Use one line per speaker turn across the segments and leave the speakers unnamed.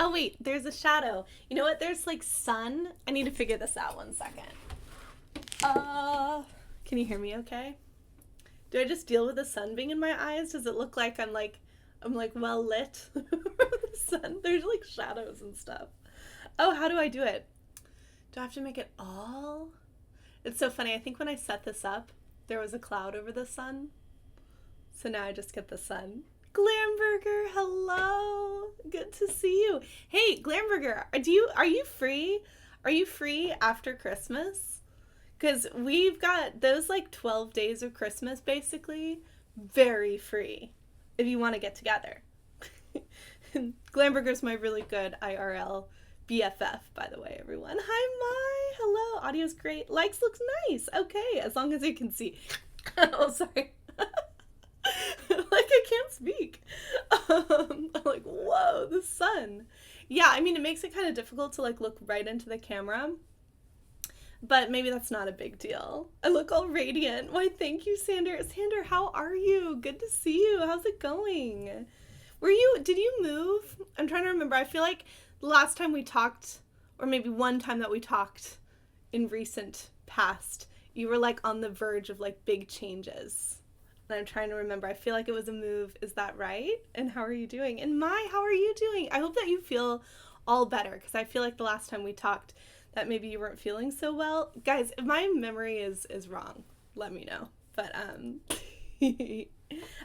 Oh, wait, there's a shadow. You know what? There's like sun. I need to figure this out 1 second. Can you hear me okay? Do I just deal with the sun being in my eyes? Does it look like I'm well lit from the sun? There's like shadows and stuff. Oh, how do I do it? Do I have to make it all? It's so funny. I think when I set this up, there was a cloud over the sun. So now I just get the sun. Glamburger, hello. Good to see you. Hey, Glamburger, are you free? Are you free after Christmas? Because we've got those like 12 days of Christmas basically very free if you want to get together. Glamburger's my really good IRL BFF, by the way, everyone. Hi, Mai. Hello. Audio's great. Likes looks nice. Okay, as long as you can see. Oh, sorry. Like I can't speak. I'm like, whoa, the sun. Yeah, I mean, it makes it kind of difficult to like look right into the camera, but maybe that's not a big deal. I look all radiant. Why, thank you, Sander. Sander, how are you? Good to see you. How's it going? Did you move? I'm trying to remember. I feel like the last time we talked, or maybe one time that we talked in recent past, you were like on the verge of like big changes. And I'm trying to remember. I feel like it was a move. Is that right? And how are you doing? And Mai, how are you doing? I hope that you feel all better, because I feel like the last time we talked that maybe you weren't feeling so well. Guys, if my memory is wrong, let me know. But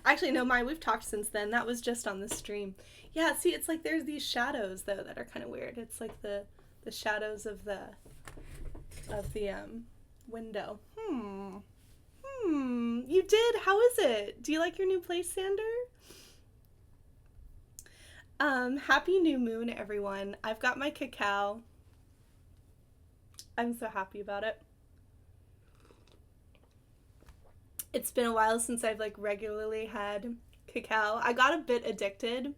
actually no, Mai, we've talked since then. That was just on the stream. Yeah, see, it's like there's these shadows though that are kind of weird. It's like the shadows of the window. You did? How is it? Do you like your new place, Sander? Happy new moon, everyone. I've got my cacao. I'm so happy about it. It's been a while since I've like regularly had cacao. I got a bit addicted,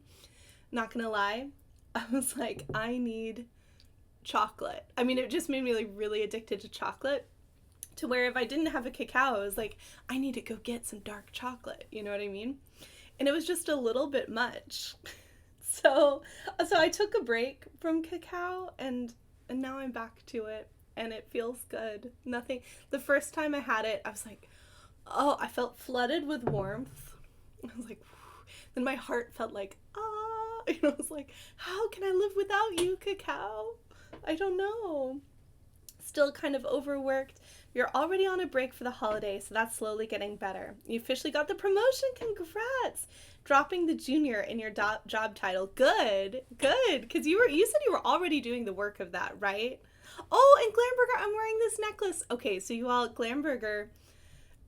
not gonna lie. I was like, I need chocolate. I mean, it just made me like really addicted to chocolate, to where if I didn't have a cacao, I was like, I need to go get some dark chocolate. You know what I mean? And it was just a little bit much. So I took a break from cacao, and now I'm back to it, and it feels good. The first time I had it, I was like, oh, I felt flooded with warmth. I was like, whew. Then my heart felt like, I was like, how can I live without you, cacao? I don't know. Still kind of overworked. You're already on a break for the holiday, so that's slowly getting better. You officially got the promotion. Congrats! Dropping the junior in your job title. Good, because you said you were already doing the work of that, right? Oh, and Glamburger, I'm wearing this necklace. Okay, so you all, Glamburger,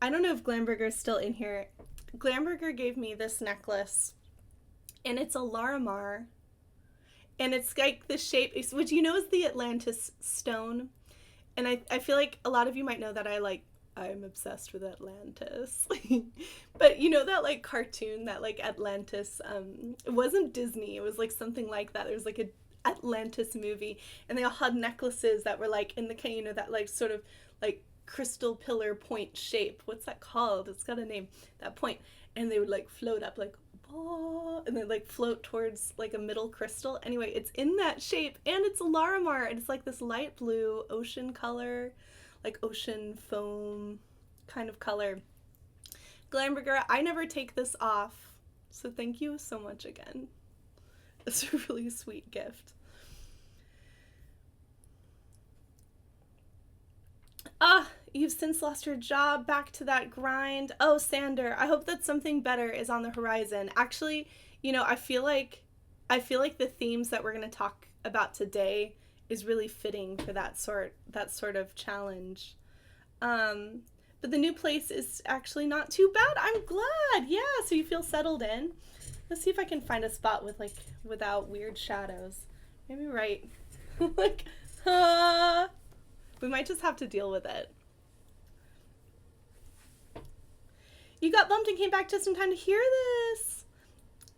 I don't know if Glamburger's still in here. Glamburger gave me this necklace, and it's a Larimar, and it's like the shape, which you know is the Atlantis stone. And I feel like a lot of you might know that I'm obsessed with Atlantis. But you know that like cartoon, that like Atlantis, it wasn't Disney, it was like something like that. There was like a Atlantis movie, and they all had necklaces that were like in the, you know, that like sort of like crystal pillar point shape. What's that called? It's got a name, that point. And they would like float up like, and then like float towards like a middle crystal. Anyway, it's in that shape, and it's a Larimar, and it's like this light blue ocean color, like ocean foam kind of color. Glamburger, I never take this off, so thank you so much again. It's a really sweet gift. You've since lost your job, back to that grind. Oh, Sander, I hope that something better is on the horizon. Actually, you know, I feel like the themes that we're going to talk about today is really fitting for that sort of challenge. But the new place is actually not too bad. I'm glad. Yeah, so you feel settled in. Let's see if I can find a spot with like without weird shadows. Maybe right. Like, we might just have to deal with it. You got bumped and came back just in time to hear this.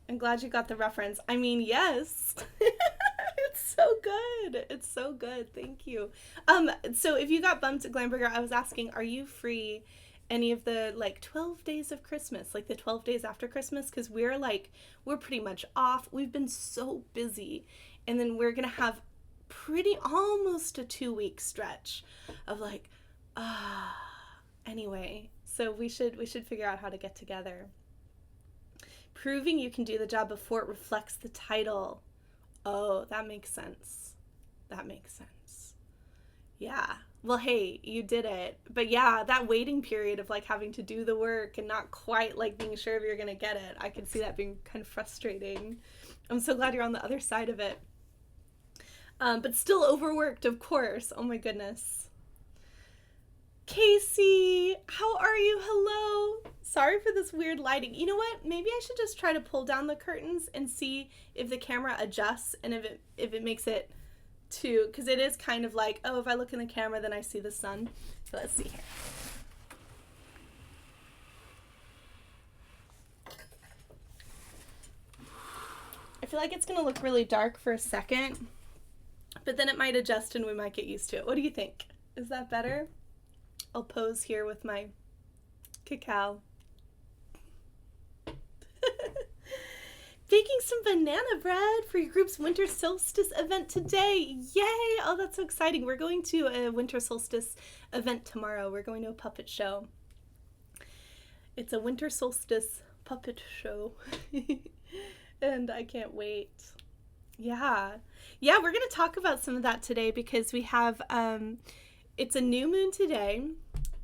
I'm glad you got the reference. I mean, yes. It's so good. It's so good. Thank you. So if you got bumped at Glamburger, I was asking, are you free any of the like 12 days of Christmas, like the 12 days after Christmas? Because we're pretty much off. We've been so busy. And then we're going to have almost a 2-week stretch of like, anyway, so we should figure out how to get together. Proving you can do the job before it reflects the title. Oh, that makes sense. Yeah. Well, hey, you did it. But yeah, that waiting period of like having to do the work and not quite like being sure if you're going to get it. I can see that being kind of frustrating. I'm so glad you're on the other side of it. But still overworked, of course. Oh my goodness. Casey, how are you? Hello. Sorry for this weird lighting. You know what? Maybe I should just try to pull down the curtains and see if the camera adjusts and if it makes it to, because it is kind of like, oh, if I look in the camera, then I see the sun. So let's see here. I feel like it's going to look really dark for a second, but then it might adjust and we might get used to it. What do you think? Is that better? I'll pose here with my cacao. Baking some banana bread for your group's winter solstice event today. Yay! Oh, that's so exciting. We're going to a winter solstice event tomorrow. We're going to a puppet show. It's a winter solstice puppet show. And I can't wait. Yeah, we're going to talk about some of that today because we have, it's a new moon today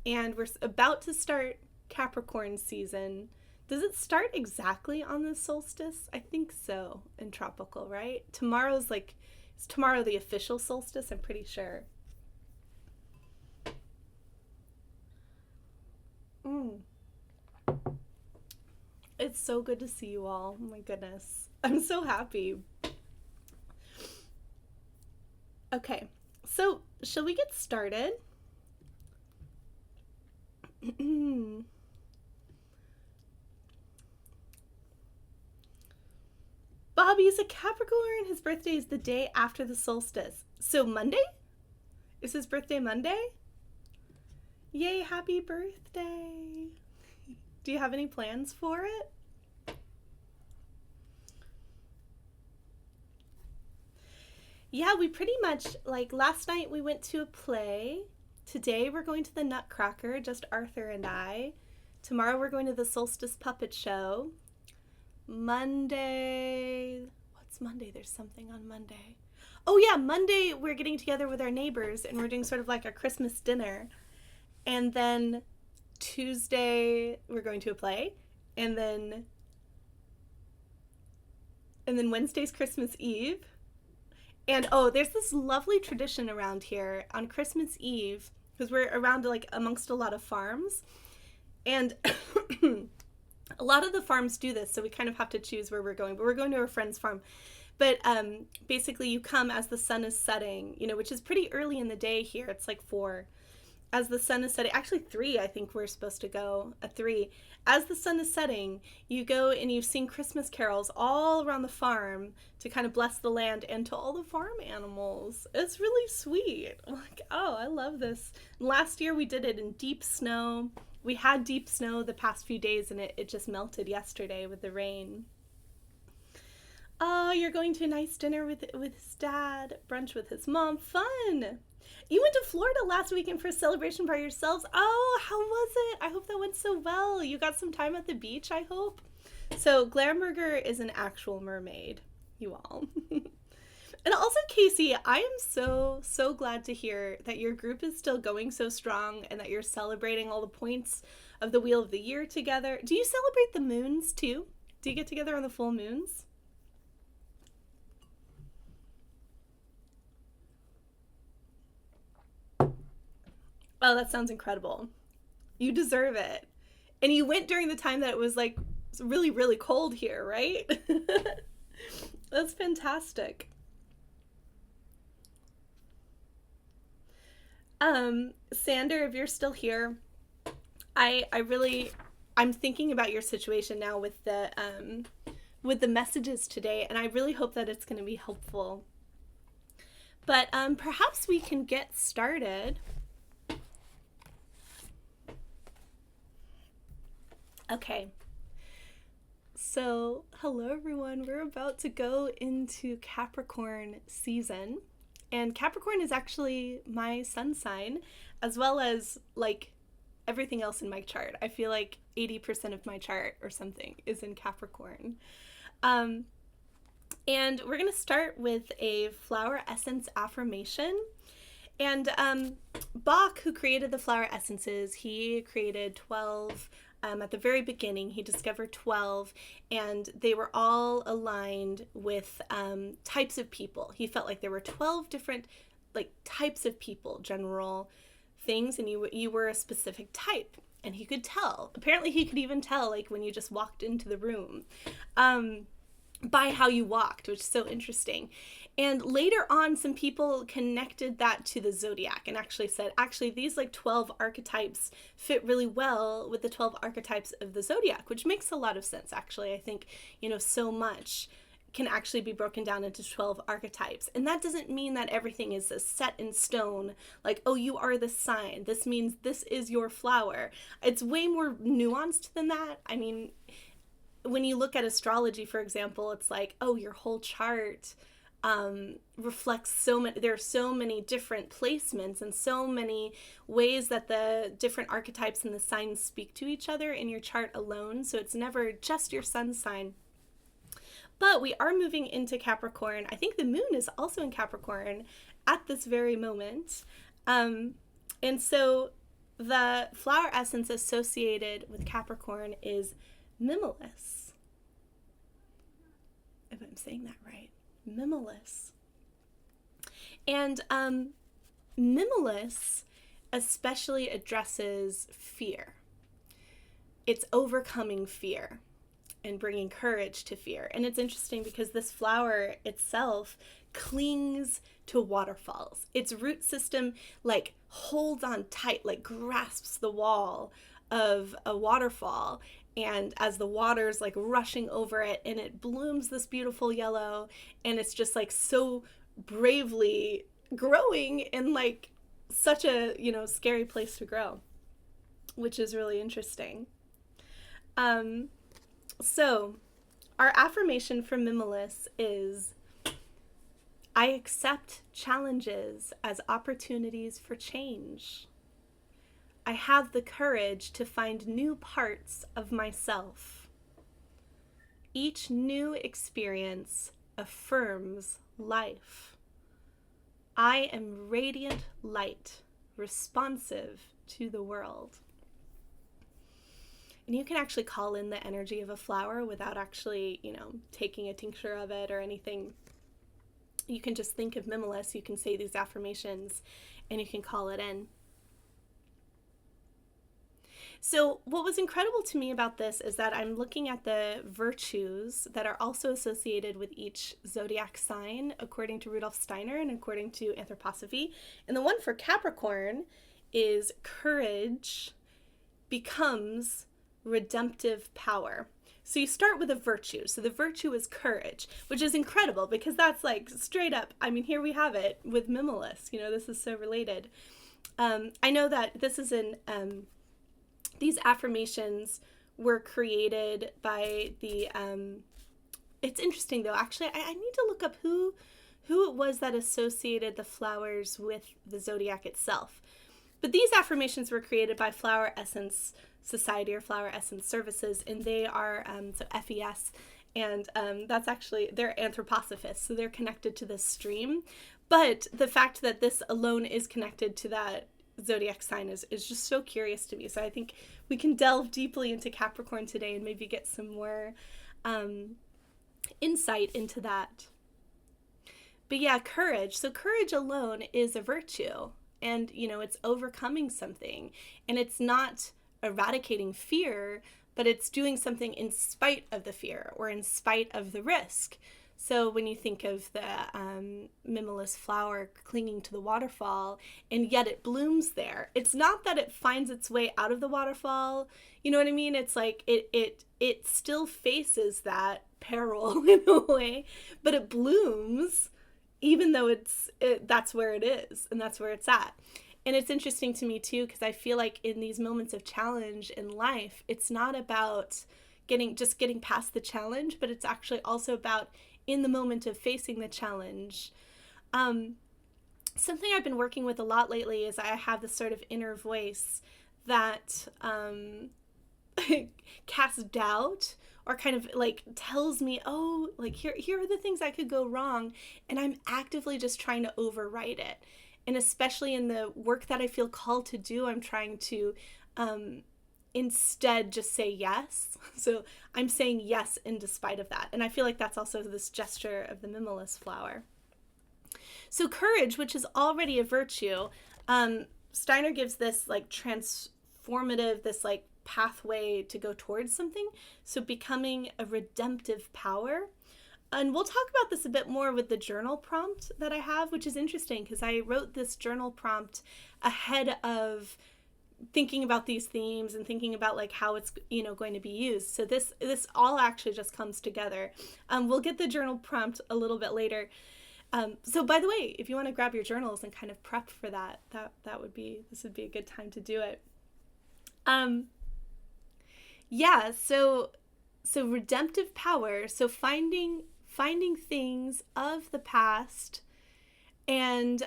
and we're about to start Capricorn season. Does it start exactly on the solstice? I think so, in tropical, right? Is tomorrow the official solstice? I'm pretty sure. It's so good to see you all. Oh my goodness. I'm so happy. Okay, so shall we get started? Bobby's a Capricorn. His birthday is the day after the solstice. So Monday? Is his birthday Monday? Yay, happy birthday. Do you have any plans for it? Yeah, we pretty much, like last night we went to a play. Today we're going to the Nutcracker, just Arthur and I. Tomorrow we're going to the Solstice Puppet Show. Monday, what's Monday? There's something on Monday. Oh yeah, Monday we're getting together with our neighbors and we're doing sort of like a Christmas dinner. And then Tuesday we're going to a play. And then Wednesday's Christmas Eve. And oh, there's this lovely tradition around here on Christmas Eve, because we're around like amongst a lot of farms. And a lot of the farms do this, so we kind of have to choose where we're going. But we're going to a friend's farm. But basically you come as the sun is setting, which is pretty early in the day here. It's like 4. As the sun is setting, actually 3, I think we're supposed to go at 3. As the sun is setting, you go and you sing Christmas carols all around the farm to kind of bless the land and to all the farm animals. It's really sweet. I'm like, oh, I love this. Last year we did it in deep snow. We had deep snow the past few days and it just melted yesterday with the rain. Oh, you're going to a nice dinner with his dad, brunch with his mom. Fun! You went to Florida last weekend for a celebration by yourselves. Oh, how was it? I hope that went so well. You got some time at the beach, I hope. So Glamburger is an actual mermaid, you all. And also, Casey, I am so glad to hear that your group is still going so strong and that you're celebrating all the points of the Wheel of the Year together. Do you celebrate the moons too? Do you get together on the full moons? Oh, that sounds incredible. You deserve it. And you went during the time that it was like really, really cold here, right? That's fantastic. Sander, if you're still here, I'm thinking about your situation now with the messages today, and I really hope that it's going to be helpful. But perhaps we can get started. Okay, So, hello everyone. We're about to go into Capricorn season. And Capricorn is actually my sun sign, as well as like everything else in my chart. I feel like 80% of my chart or something is in Capricorn. And we're going to start with a flower essence affirmation. And Bach, who created the flower essences, he created 12. At the very beginning, he discovered 12, and they were all aligned with types of people. He felt like there were 12 different types of people, general things, and you were a specific type, and he could tell. Apparently, he could even tell when you just walked into the room by how you walked, which is so interesting. And later on, some people connected that to the zodiac and actually said, these 12 archetypes fit really well with the 12 archetypes of the zodiac, which makes a lot of sense, actually. I think, so much can actually be broken down into 12 archetypes. And that doesn't mean that everything is set in stone, oh, you are this sign. This means this is your flower. It's way more nuanced than that. I mean, when you look at astrology, for example, it's oh, your whole chart reflects there are so many different placements and so many ways that the different archetypes and the signs speak to each other in your chart alone. So it's never just your sun sign. But we are moving into Capricorn. I think the moon is also in Capricorn at this very moment. And so the flower essence associated with Capricorn is Mimulus. If I'm saying that right. Mimulus. And Mimulus especially addresses fear. It's overcoming fear and bringing courage to fear. And it's interesting because this flower itself clings to waterfalls. Its root system holds on tight, grasps the wall of a waterfall. And as the water's rushing over it, and it blooms this beautiful yellow, and it's just so bravely growing in such a scary place to grow, which is really interesting. So our affirmation for Mimulus is, I accept challenges as opportunities for change. I have the courage to find new parts of myself. Each new experience affirms life. I am radiant light, responsive to the world. And you can actually call in the energy of a flower without actually, taking a tincture of it or anything. You can just think of Mimulus, you can say these affirmations, and you can call it in. So what was incredible to me about this is that I'm looking at the virtues that are also associated with each zodiac sign, according to Rudolf Steiner and according to Anthroposophy. And the one for Capricorn is courage becomes redemptive power. So you start with a virtue. So the virtue is courage, which is incredible because that's straight up. I mean, here we have it with Mimulus. This is so related. I know that this is these affirmations were created by the, it's interesting though, actually, I need to look up who it was that associated the flowers with the zodiac itself. But these affirmations were created by Flower Essence Society or Flower Essence Services, and they are, so FES, and that's actually, they're anthroposophists, so they're connected to this stream. But the fact that this alone is connected to that zodiac sign is just so curious to me. So I think we can delve deeply into Capricorn today and maybe get some more insight into that. But yeah, courage. So courage alone is a virtue, and it's overcoming something, and it's not eradicating fear, but it's doing something in spite of the fear or in spite of the risk. So when you think of the Mimulus flower clinging to the waterfall, and yet it blooms there, it's not that it finds its way out of the waterfall. You know what I mean? It's it still faces that peril in a way, but it blooms even though that's where it is and that's where it's at. And it's interesting to me too, because I feel like in these moments of challenge in life, it's not about getting past the challenge, but it's actually also about in the moment of facing the challenge. Something I've been working with a lot lately is I have this sort of inner voice that casts doubt, or kind of like tells me, oh, like here are the things that could go wrong, and I'm actively just trying to override it. And especially in the work that I feel called to do, I'm trying to instead just say yes. So I'm saying yes in despite of that. And I feel like that's also this gesture of the mimulus flower. So courage, which is already a virtue, Steiner gives this like transformative, this like pathway to go towards something. So becoming a redemptive power. And we'll talk about this a bit more with the journal prompt that I have, which is interesting because I wrote this journal prompt ahead of thinking about these themes and thinking about like how it's, going to be used. So this all actually just comes together. We'll get the journal prompt a little bit later. So by the way, if you want to grab your journals and kind of prep for this would be a good time to do it. So redemptive power. So finding things of the past and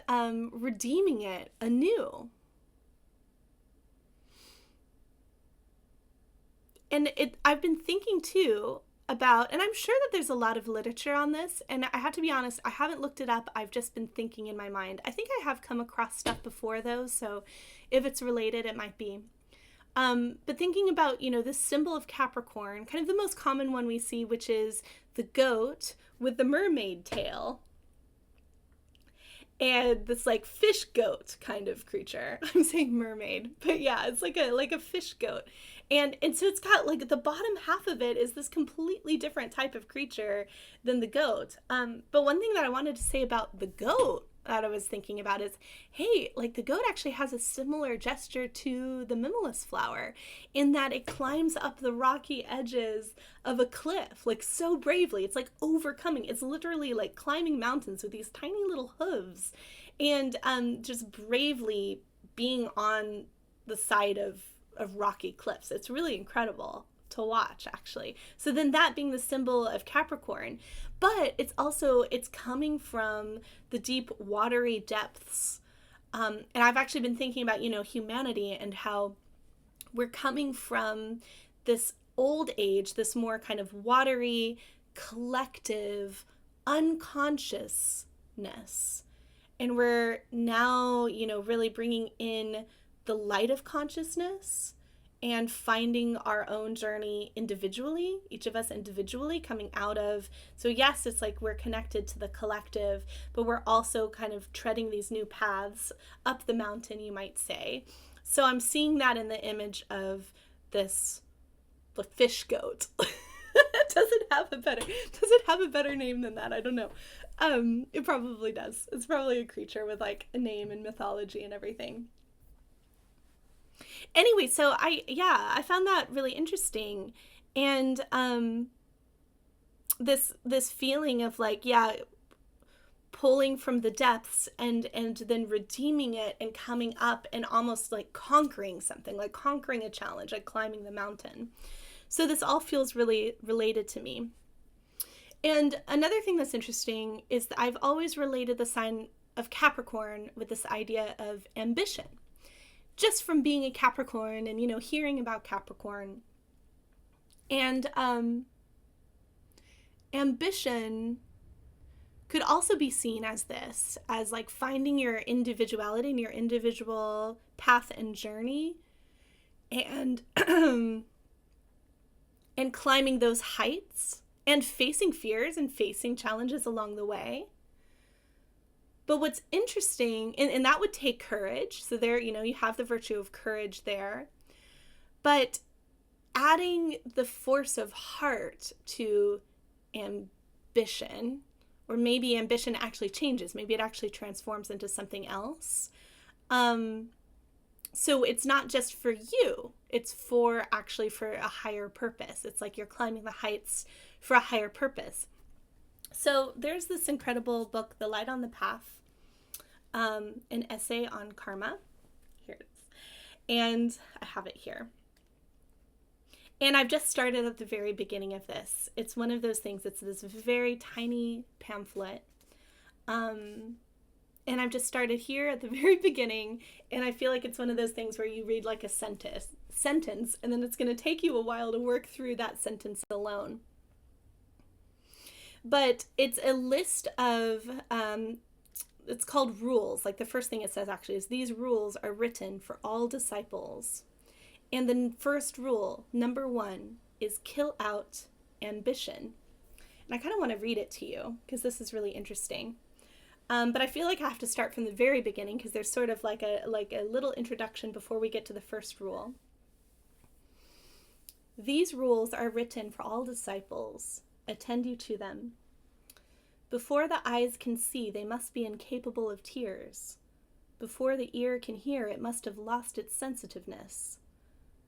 redeeming it anew. And I've been thinking too about, and I'm sure that there's a lot of literature on this, and I have to be honest, I haven't looked it up. I've just been thinking in my mind. I think I have come across stuff before though, so if it's related, it might be. But thinking about, this symbol of Capricorn, kind of the most common one we see, which is the goat with the mermaid tail. And this like fish goat kind of creature. I'm saying mermaid, but yeah, it's like a fish goat. And so it's got like the bottom half of it is this completely different type of creature than the goat. But one thing that I wanted to say about the goat that I was thinking about is, hey, like the goat actually has a similar gesture to the mimulus flower in that it climbs up the rocky edges of a cliff, like so bravely. It's like overcoming. It's literally like climbing mountains with these tiny little hooves and just bravely being on the side of rocky cliffs. It's really incredible to watch, actually. So then that being the symbol of Capricorn, but it's coming from the deep watery depths. And I've actually been thinking about, humanity and how we're coming from this old age, this more kind of watery, collective, unconsciousness. And we're now, really bringing in the light of consciousness and finding our own journey individually, each of us individually coming out of. So yes, it's like we're connected to the collective, but we're also kind of treading these new paths up the mountain, you might say. So I'm seeing that in the image of the fish goat. Does it have a better name than that? I don't know. It probably does. It's probably a creature with like a name and mythology and everything. Anyway, so I found that really interesting. And this feeling of like, pulling from the depths and then redeeming it and coming up and almost like conquering something, like conquering a challenge, like climbing the mountain. So this all feels really related to me. And another thing that's interesting is that I've always related the sign of Capricorn with this idea of ambition. Just from being a Capricorn and, hearing about Capricorn. And ambition could also be seen as this, as like finding your individuality and your individual path and journey and and climbing those heights and facing fears and facing challenges along the way. But what's interesting, and that would take courage. So there, you have the virtue of courage there. But adding the force of heart to ambition, or maybe ambition actually changes. Maybe it actually transforms into something else. So it's not just for you. It's for a higher purpose. It's like you're climbing the heights for a higher purpose. So there's this incredible book, The Light on the Path, an essay on karma. Here it is. And I have it here. And I've just started at the very beginning of this. It's one of those things, it's this very tiny pamphlet. And I've just started here at the very beginning, and I feel like it's one of those things where you read like a sentence, and then it's going to take you a while to work through that sentence alone. But it's a list of, it's called rules. Like the first thing it says actually is, these rules are written for all disciples. And the first rule, number 1, is kill out ambition. And I kind of want to read it to you because this is really interesting. But I feel like I have to start from the very beginning because there's sort of like a little introduction before we get to the first rule. These rules are written for all disciples. Attend you to them. Before the eyes can see, they must be incapable of tears. Before the ear can hear, it must have lost its sensitiveness.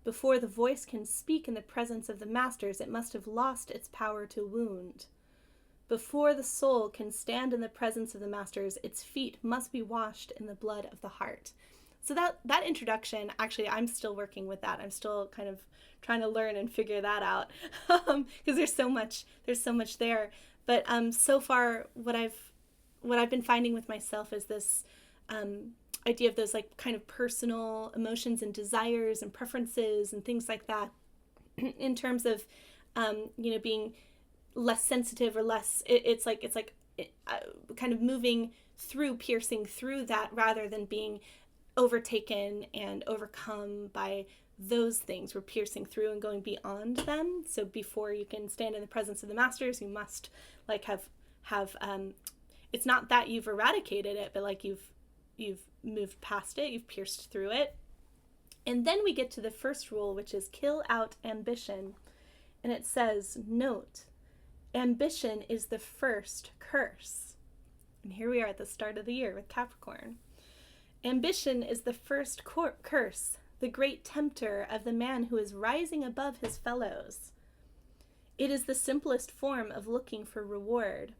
Before the voice can speak in the presence of the masters, it must have lost its power to wound. Before the soul can stand in the presence of the masters, its feet must be washed in the blood of the heart. So that introduction, actually, I'm still working with that. I'm still kind of trying to learn and figure that out because there's so much there. But so far, what I've been finding with myself is this idea of those like kind of personal emotions and desires and preferences and things like that, in terms of being less sensitive or less. It's like kind of moving through, piercing through that, rather than being overtaken and overcome by those things. We're piercing through and going beyond them. So before you can stand in the presence of the masters, you must like have it's not that you've eradicated it, but like you've moved past it, you've pierced through it. And then we get to the first rule, which is kill out ambition. And it says, note, ambition is the first curse. And here we are at the start of the year with Capricorn. Ambition is the first curse, the great tempter of the man who is rising above his fellows. It is the simplest form of looking for reward.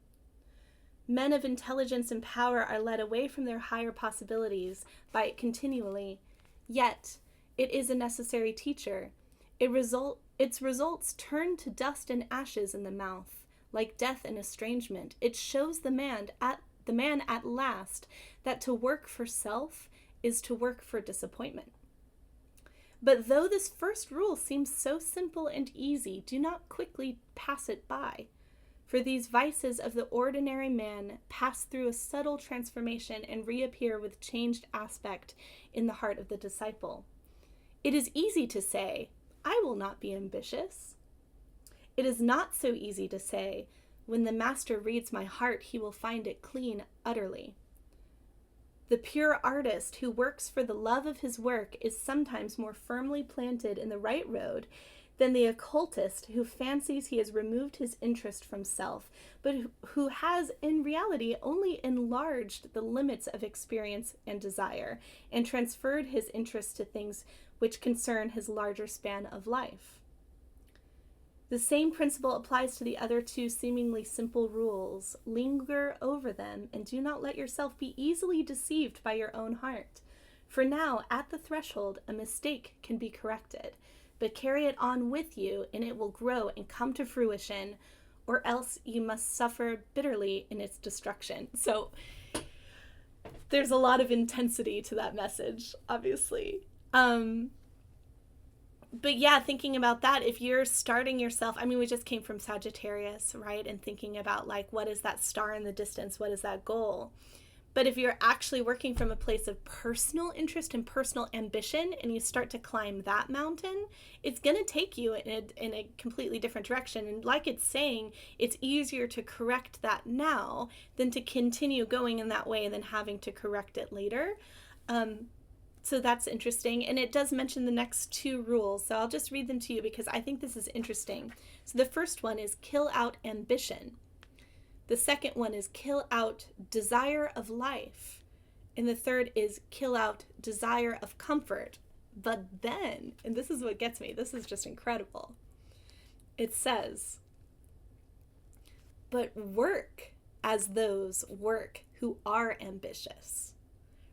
Men of intelligence and power are led away from their higher possibilities by it continually. Yet, it is a necessary teacher. Its results turn to dust and ashes in the mouth, like death and estrangement. It shows the man at last that to work for self is to work for disappointment. But though this first rule seems so simple and easy, do not quickly pass it by. For these vices of the ordinary man pass through a subtle transformation and reappear with changed aspect in the heart of the disciple. It is easy to say, I will not be ambitious. It is not so easy to say, when the master reads my heart, he will find it clean utterly. The pure artist who works for the love of his work is sometimes more firmly planted in the right road than the occultist who fancies he has removed his interest from self, but who has in reality only enlarged the limits of experience and desire and transferred his interest to things which concern his larger span of life. The same principle applies to the other two seemingly simple rules. Linger over them and do not let yourself be easily deceived by your own heart. For now, at the threshold, a mistake can be corrected, but carry it on with you and it will grow and come to fruition, or else you must suffer bitterly in its destruction. So there's a lot of intensity to that message, obviously. But yeah, thinking about that, if you're starting yourself, I mean, we just came from Sagittarius, right? And thinking about like, what is that star in the distance? What is that goal? But if you're actually working from a place of personal interest and personal ambition, and you start to climb that mountain, it's going to take you in a completely different direction. And like it's saying, it's easier to correct that now than to continue going in that way and then having to correct it later. So that's interesting. And it does mention the next two rules. So I'll just read them to you because I think this is interesting. So the first one is kill out ambition. The second one is kill out desire of life. And the third is kill out desire of comfort. But then, and this is what gets me, this is just incredible. It says, but work as those work who are ambitious.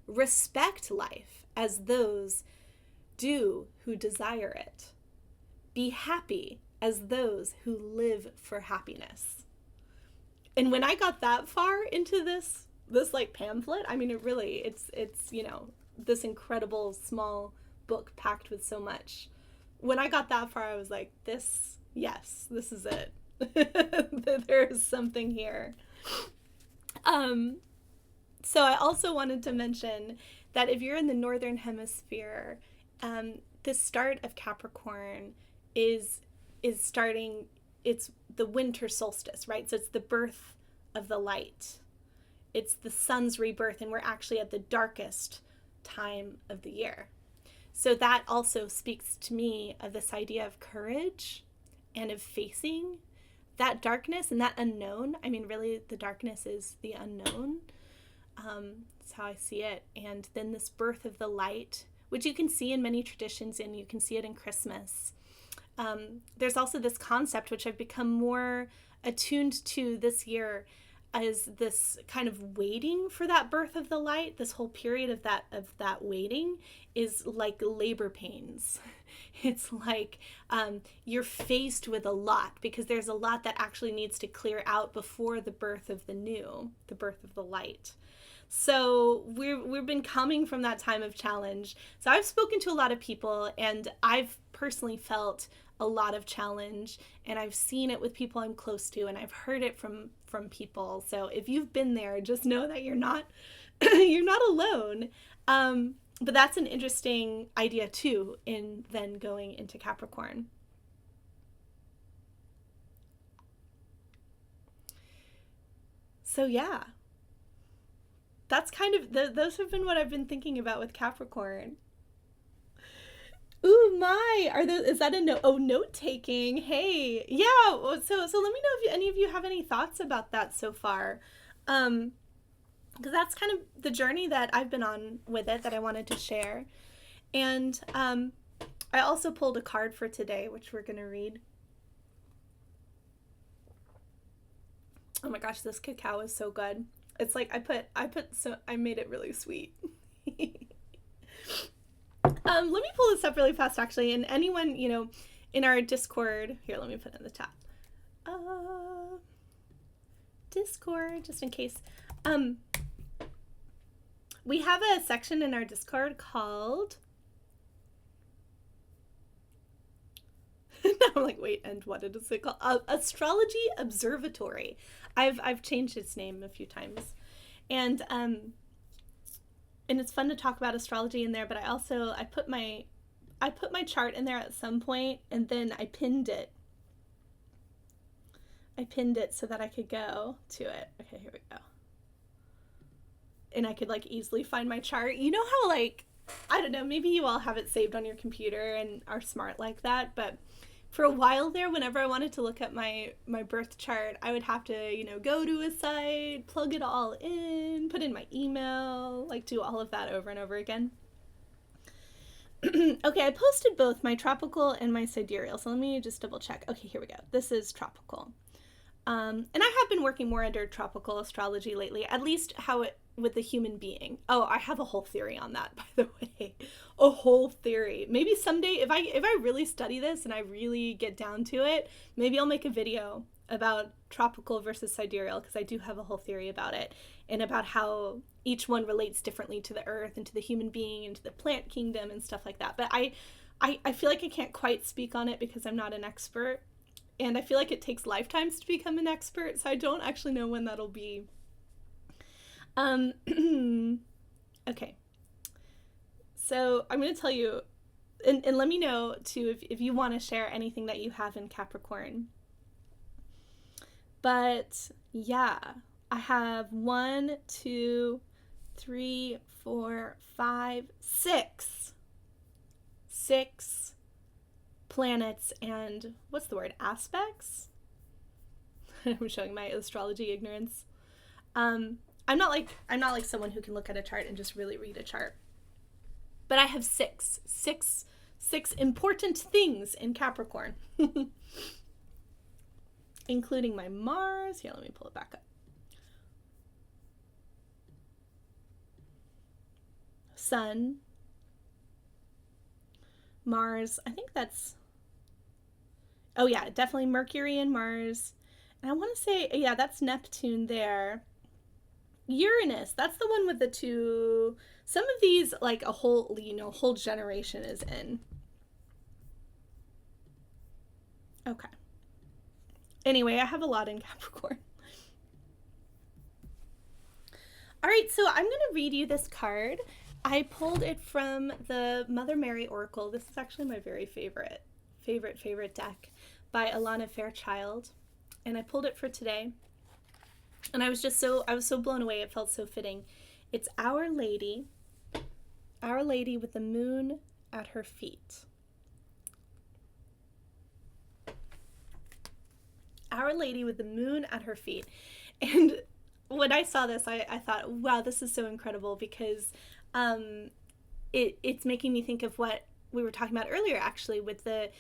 Respect life as those do who desire it. Be happy as those who live for happiness. And when I got that far into this like pamphlet, I mean, it's, you know, this incredible small book packed with so much. When I got that far, I was like, this is it. There is something here. So I also wanted to mention that if you're in the Northern Hemisphere, the start of Capricorn is starting, it's the winter solstice, right? So it's the birth of the light. It's the sun's rebirth, and we're actually at the darkest time of the year. So that also speaks to me of this idea of courage and of facing that darkness and that unknown. I mean, really, the darkness is the unknown. That's how I see it. And then this birth of the light, which you can see in many traditions, and you can see it in Christmas. There's also this concept, which I've become more attuned to this year, as this kind of waiting for that birth of the light. This whole period of that waiting is like labor pains. It's like you're faced with a lot, because there's a lot that actually needs to clear out before the birth of the birth of the light. So we've been coming from that time of challenge. So I've spoken to a lot of people, and I've personally felt a lot of challenge, and I've seen it with people I'm close to, and I've heard it from people. So if you've been there, just know that you're not you're not alone. But that's an interesting idea too, in then going into Capricorn. So yeah, that's kind of those have been what I've been thinking about with Capricorn. Ooh, is that a note? Oh, note taking. Hey, yeah. So let me know if any of you have any thoughts about that so far. Because that's kind of the journey that I've been on with it that I wanted to share. And I also pulled a card for today, which we're going to read. Oh my gosh, this cacao is so good. It's like I made it really sweet. Let me pull this up really fast, actually. And anyone, you know, in our Discord, here, let me put it in the chat. Discord, just in case. We have a section in our Discord called I'm like, wait, and what is it called? Astrology Observatory. I've changed its name a few times. And it's fun to talk about astrology in there, but I put my chart in there at some point, and then I pinned it. So that I could go to it. Okay, here we go. And I could like easily find my chart. You know how, like, I don't know, maybe you all have it saved on your computer and are smart like that, but for a while there, whenever I wanted to look at my birth chart, I would have to, you know, go to a site, plug it all in, put in my email, like do all of that over and over again. Okay, I posted both my tropical and my sidereal, so let me just double check. Okay, here we go. This is tropical. And I have been working more under tropical astrology lately, at least how it with the human being. Oh, I have a whole theory on that, by the way. A whole theory. Maybe someday, if I really study this and I really get down to it, maybe I'll make a video about tropical versus sidereal, because I do have a whole theory about it, and about how each one relates differently to the earth and to the human being and to the plant kingdom and stuff like that. But I feel like I can't quite speak on it because I'm not an expert, and I feel like it takes lifetimes to become an expert, so I don't actually know when that'll be. Okay. So I'm going to tell you, and let me know too if you want to share anything that you have in Capricorn. But yeah, I have 1, 2, 3, 4, 5, 6 planets and what's the word? Aspects? I'm showing my astrology ignorance. I'm not like someone who can look at a chart and just really read a chart. But I have six important things in Capricorn. Including my Mars. Here, let me pull it back up. Sun. Mars. I think that's Oh yeah, definitely Mercury and Mars. And I want to say, yeah, that's Neptune there. Uranus, that's the one with the two. Some of these, like a whole, whole generation is in. Okay. Anyway, I have a lot in Capricorn. All right, so I'm going to read you this card. I pulled it from the Mother Mary Oracle. This is actually my very favorite deck by Alana Fairchild. And I pulled it for today. And I was so blown away. It felt so fitting. It's Our Lady with the moon at her feet. Our Lady with the moon at her feet. And when I saw this, I thought, wow, this is so incredible, because it's making me think of what we were talking about earlier, actually, with the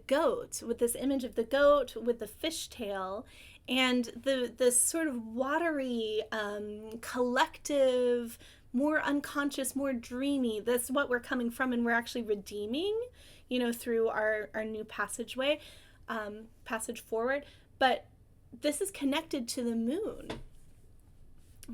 goat, with this image of the goat with the fishtail, and the sort of watery, collective, more unconscious, more dreamy. That's what we're coming from, and we're actually redeeming, through our new passage forward. But this is connected to the moon.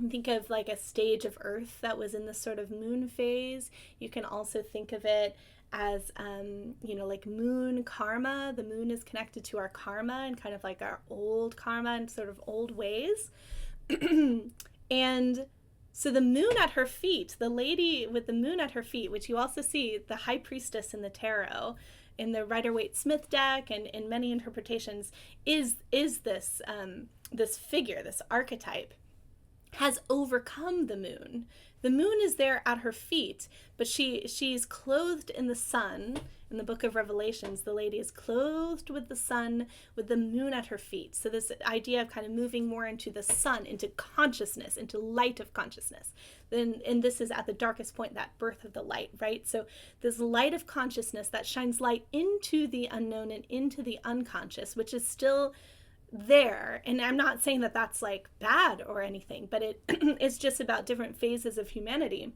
Think of like a stage of Earth that was in this sort of moon phase. You can also think of it as, like moon karma. The moon is connected to our karma and kind of like our old karma and sort of old ways. And so the moon at her feet, the lady with the moon at her feet, which you also see the high priestess in the tarot, in the Rider-Waite-Smith deck, and in many interpretations, is this this figure, this archetype, has overcome the moon. The moon is there at her feet, but she's clothed in the sun. In the book of Revelations, the lady is clothed with the sun, with the moon at her feet. So this idea of kind of moving more into the sun, into consciousness, into light of consciousness. And this is at the darkest point, that birth of the light, right? So this light of consciousness that shines light into the unknown and into the unconscious, which is still there. And I'm not saying that that's like bad or anything, but it's just about different phases of humanity.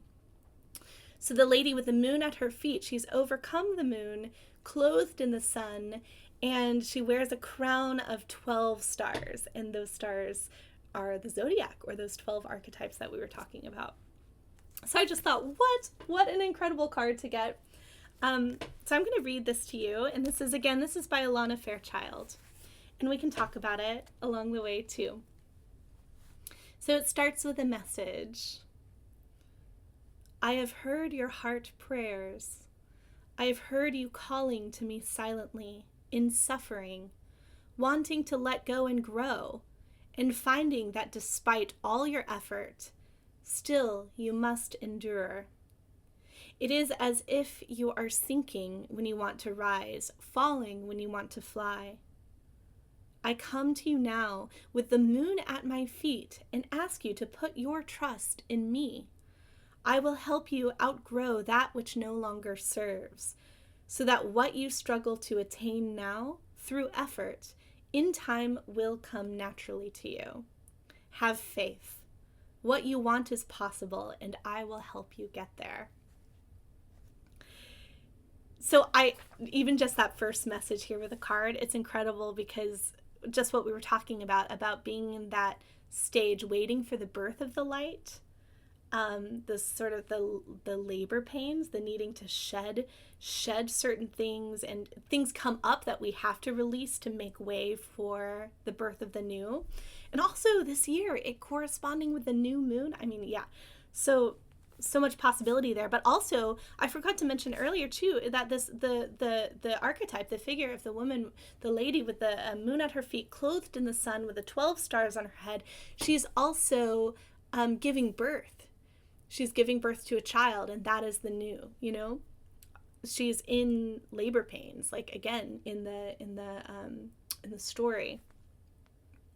So the lady with the moon at her feet, she's overcome the moon, clothed in the sun, and she wears a crown of 12 stars. And those stars are the zodiac, or those 12 archetypes that we were talking about. So I just thought, what an incredible card to get. So I'm going to read this to you. And this is by Alana Fairchild. And we can talk about it along the way too. So it starts with a message. I have heard your heart prayers. I have heard you calling to me silently, in suffering, wanting to let go and grow, and finding that despite all your effort, still you endure endure. It is as if you are sinking when you want to rise, falling when you want to fly. I come to you now with the moon at my feet and ask you to put your trust in me. I will help you outgrow that which no longer serves, so that what you struggle to attain now, through effort, in time will come naturally to you. Have faith. What you want is possible, and I will help you get there. So even just that first message here with a card, it's incredible, because just what we were talking about being in that stage, waiting for the birth of the light, the sort of the labor pains, the needing to shed certain things, and things come up that we have to release to make way for the birth of the new. And also this year, it corresponding with the new moon. I mean, yeah, so much possibility there. But also, I forgot to mention earlier too, that the archetype, the figure of the woman, the lady with the moon at her feet, clothed in the sun with the 12 stars on her head, she's also giving birth. She's giving birth to a child, and that is the new, she's in labor pains, like again in the story.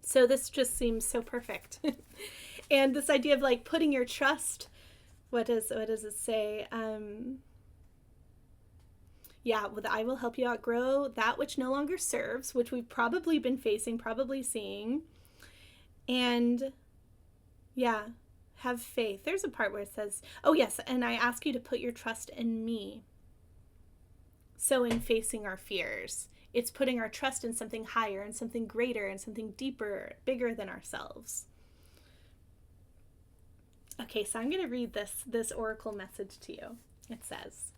So this just seems so perfect. And this idea of like putting your trust, what does it say? I will help you outgrow that which no longer serves, which we've probably been facing, probably seeing. And have faith. There's a part where it says, oh yes, and I ask you to put your trust in me. So in facing our fears, It's putting our trust in something higher and something greater and something deeper, bigger than ourselves. Okay, so I'm going to read this oracle message to you. It says,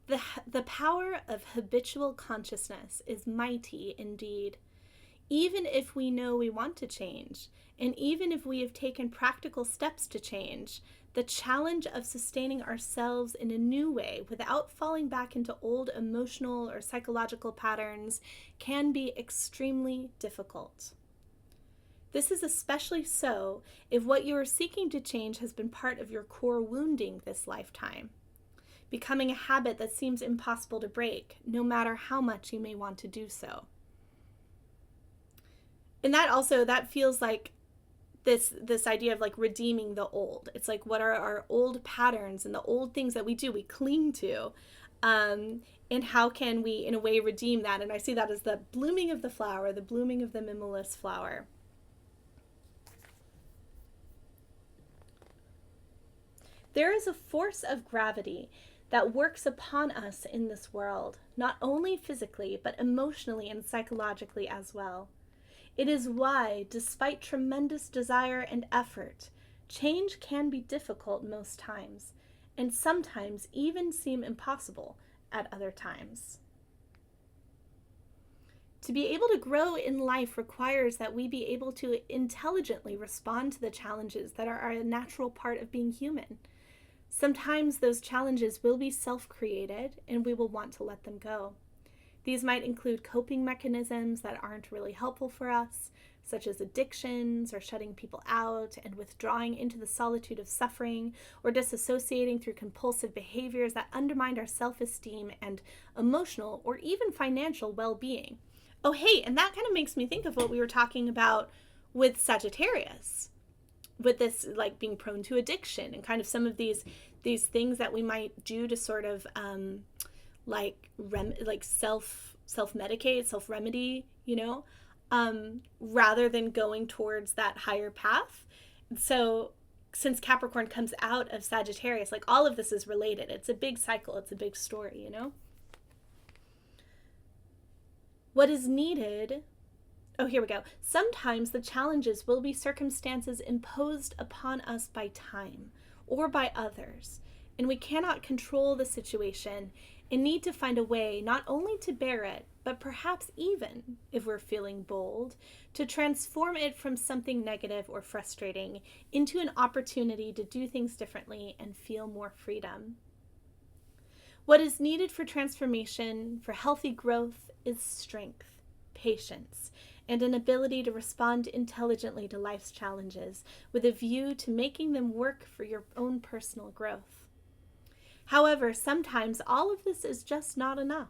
the power of habitual consciousness is mighty indeed. Even if we know we want to change, and even if we have taken practical steps to change, the challenge of sustaining ourselves in a new way without falling back into old emotional or psychological patterns can be extremely difficult. This is especially so if what you are seeking to change has been part of your core wounding this lifetime, becoming a habit that seems impossible to break, no matter how much you may want to do so. And that feels like this idea of like redeeming the old. It's like, what are our old patterns and the old things that we do, we cling to, and how can we in a way redeem that? And I see that as the blooming of the flower, the blooming of the mimulus flower. There is a force of gravity that works upon us in this world, not only physically, but emotionally and psychologically as well. It is why, despite tremendous desire and effort, change can be difficult most times, and sometimes even seem impossible at other times. To be able to grow in life requires that we be able to intelligently respond to the challenges that are a natural part of being human. Sometimes those challenges will be self-created, and we will want to let them go. These might include coping mechanisms that aren't really helpful for us, such as addictions or shutting people out and withdrawing into the solitude of suffering, or disassociating through compulsive behaviors that undermine our self-esteem and emotional or even financial well-being. Oh, hey, and that kind of makes me think of what we were talking about with Sagittarius, with this like being prone to addiction and kind of some of these things that we might do to sort of self-medicate, self-remedy, rather than going towards that higher path. So since Capricorn comes out of Sagittarius, like all of this is related. It's a big cycle. It's a big story, What is needed... Oh, here we go. Sometimes the challenges will be circumstances imposed upon us by time or by others, and we cannot control the situation and need to find a way not only to bear it, but perhaps even, if we're feeling bold, to transform it from something negative or frustrating into an opportunity to do things differently and feel more freedom. What is needed for transformation, for healthy growth, is strength, patience, and an ability to respond intelligently to life's challenges with a view to making them work for your own personal growth. However, sometimes all of this is just not enough.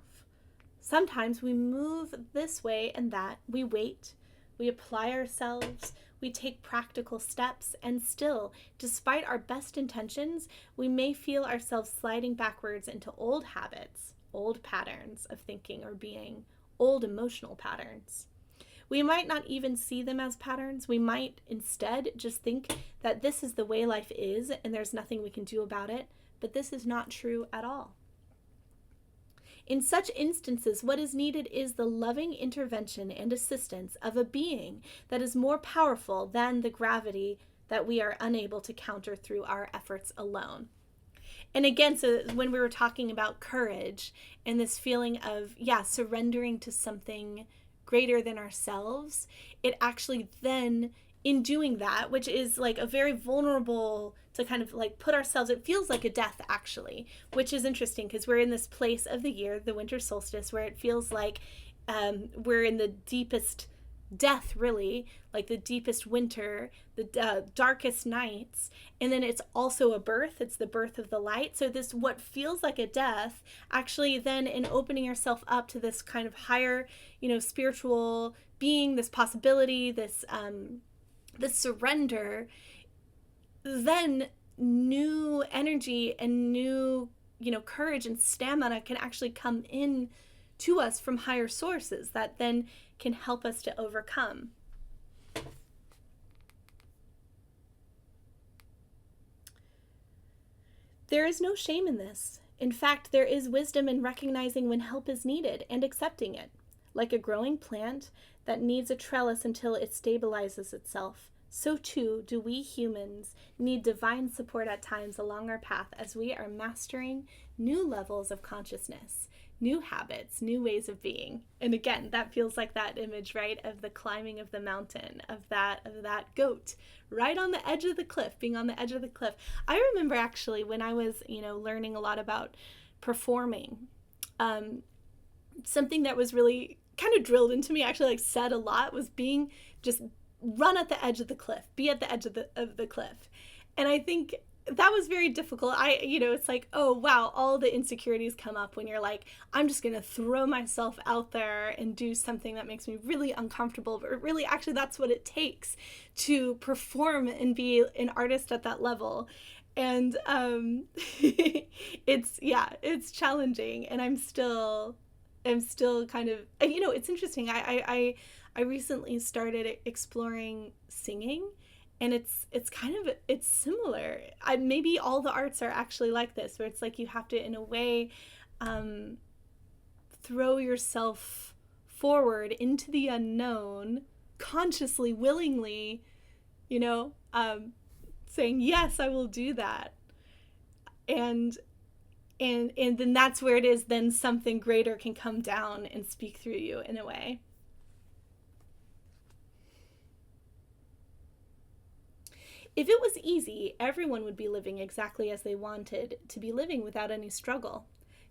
Sometimes we move this way and that, we wait, we apply ourselves, we take practical steps, and still, despite our best intentions, we may feel ourselves sliding backwards into old habits, old patterns of thinking or being, old emotional patterns. We might not even see them as patterns. We might instead just think that this is the way life is and there's nothing we can do about it, but this is not true at all. In such instances, what is needed is the loving intervention and assistance of a being that is more powerful than the gravity that we are unable to counter through our efforts alone. And again, so when we were talking about courage and this feeling of, surrendering to something greater than ourselves, it actually then, in doing that, which is like a very vulnerable to kind of like put ourselves, it feels like a death actually, which is interesting because we're in this place of the year, the winter solstice, where it feels like we're in the deepest death, really, like the deepest winter, the darkest nights, and then it's also a birth. It's the birth of the light. So this, what feels like a death, actually then in opening yourself up to this kind of higher, spiritual being, this possibility, this surrender, then new energy and new, courage and stamina can actually come in to us from higher sources that then can help us to overcome. There is no shame in this. In fact, there is wisdom in recognizing when help is needed and accepting it. Like a growing plant that needs a trellis until it stabilizes itself, so too do we humans need divine support at times along our path as we are mastering new levels of consciousness, new habits, new ways of being. And again, that feels like that image, right, of the climbing of the mountain, of that goat right on the edge of the cliff, being on the edge of the cliff. I remember actually when I was, learning a lot about performing, something that was really kind of drilled into me, actually like said a lot, was being just run at the edge of the cliff, be at the edge of the cliff. And I think that was very difficult. It's like, oh wow, all the insecurities come up when you're like, I'm just gonna throw myself out there and do something that makes me really uncomfortable, but really actually that's what it takes to perform and be an artist at that level. And it's challenging, and I'm still kind of, it's interesting. I recently started exploring singing, and it's similar. Maybe all the arts are actually like this, where it's like you have to, in a way, throw yourself forward into the unknown, consciously, willingly, saying, yes, I will do that. And then that's where it is, then something greater can come down and speak through you in a way. If it was easy, everyone would be living exactly as they wanted to be living without any struggle.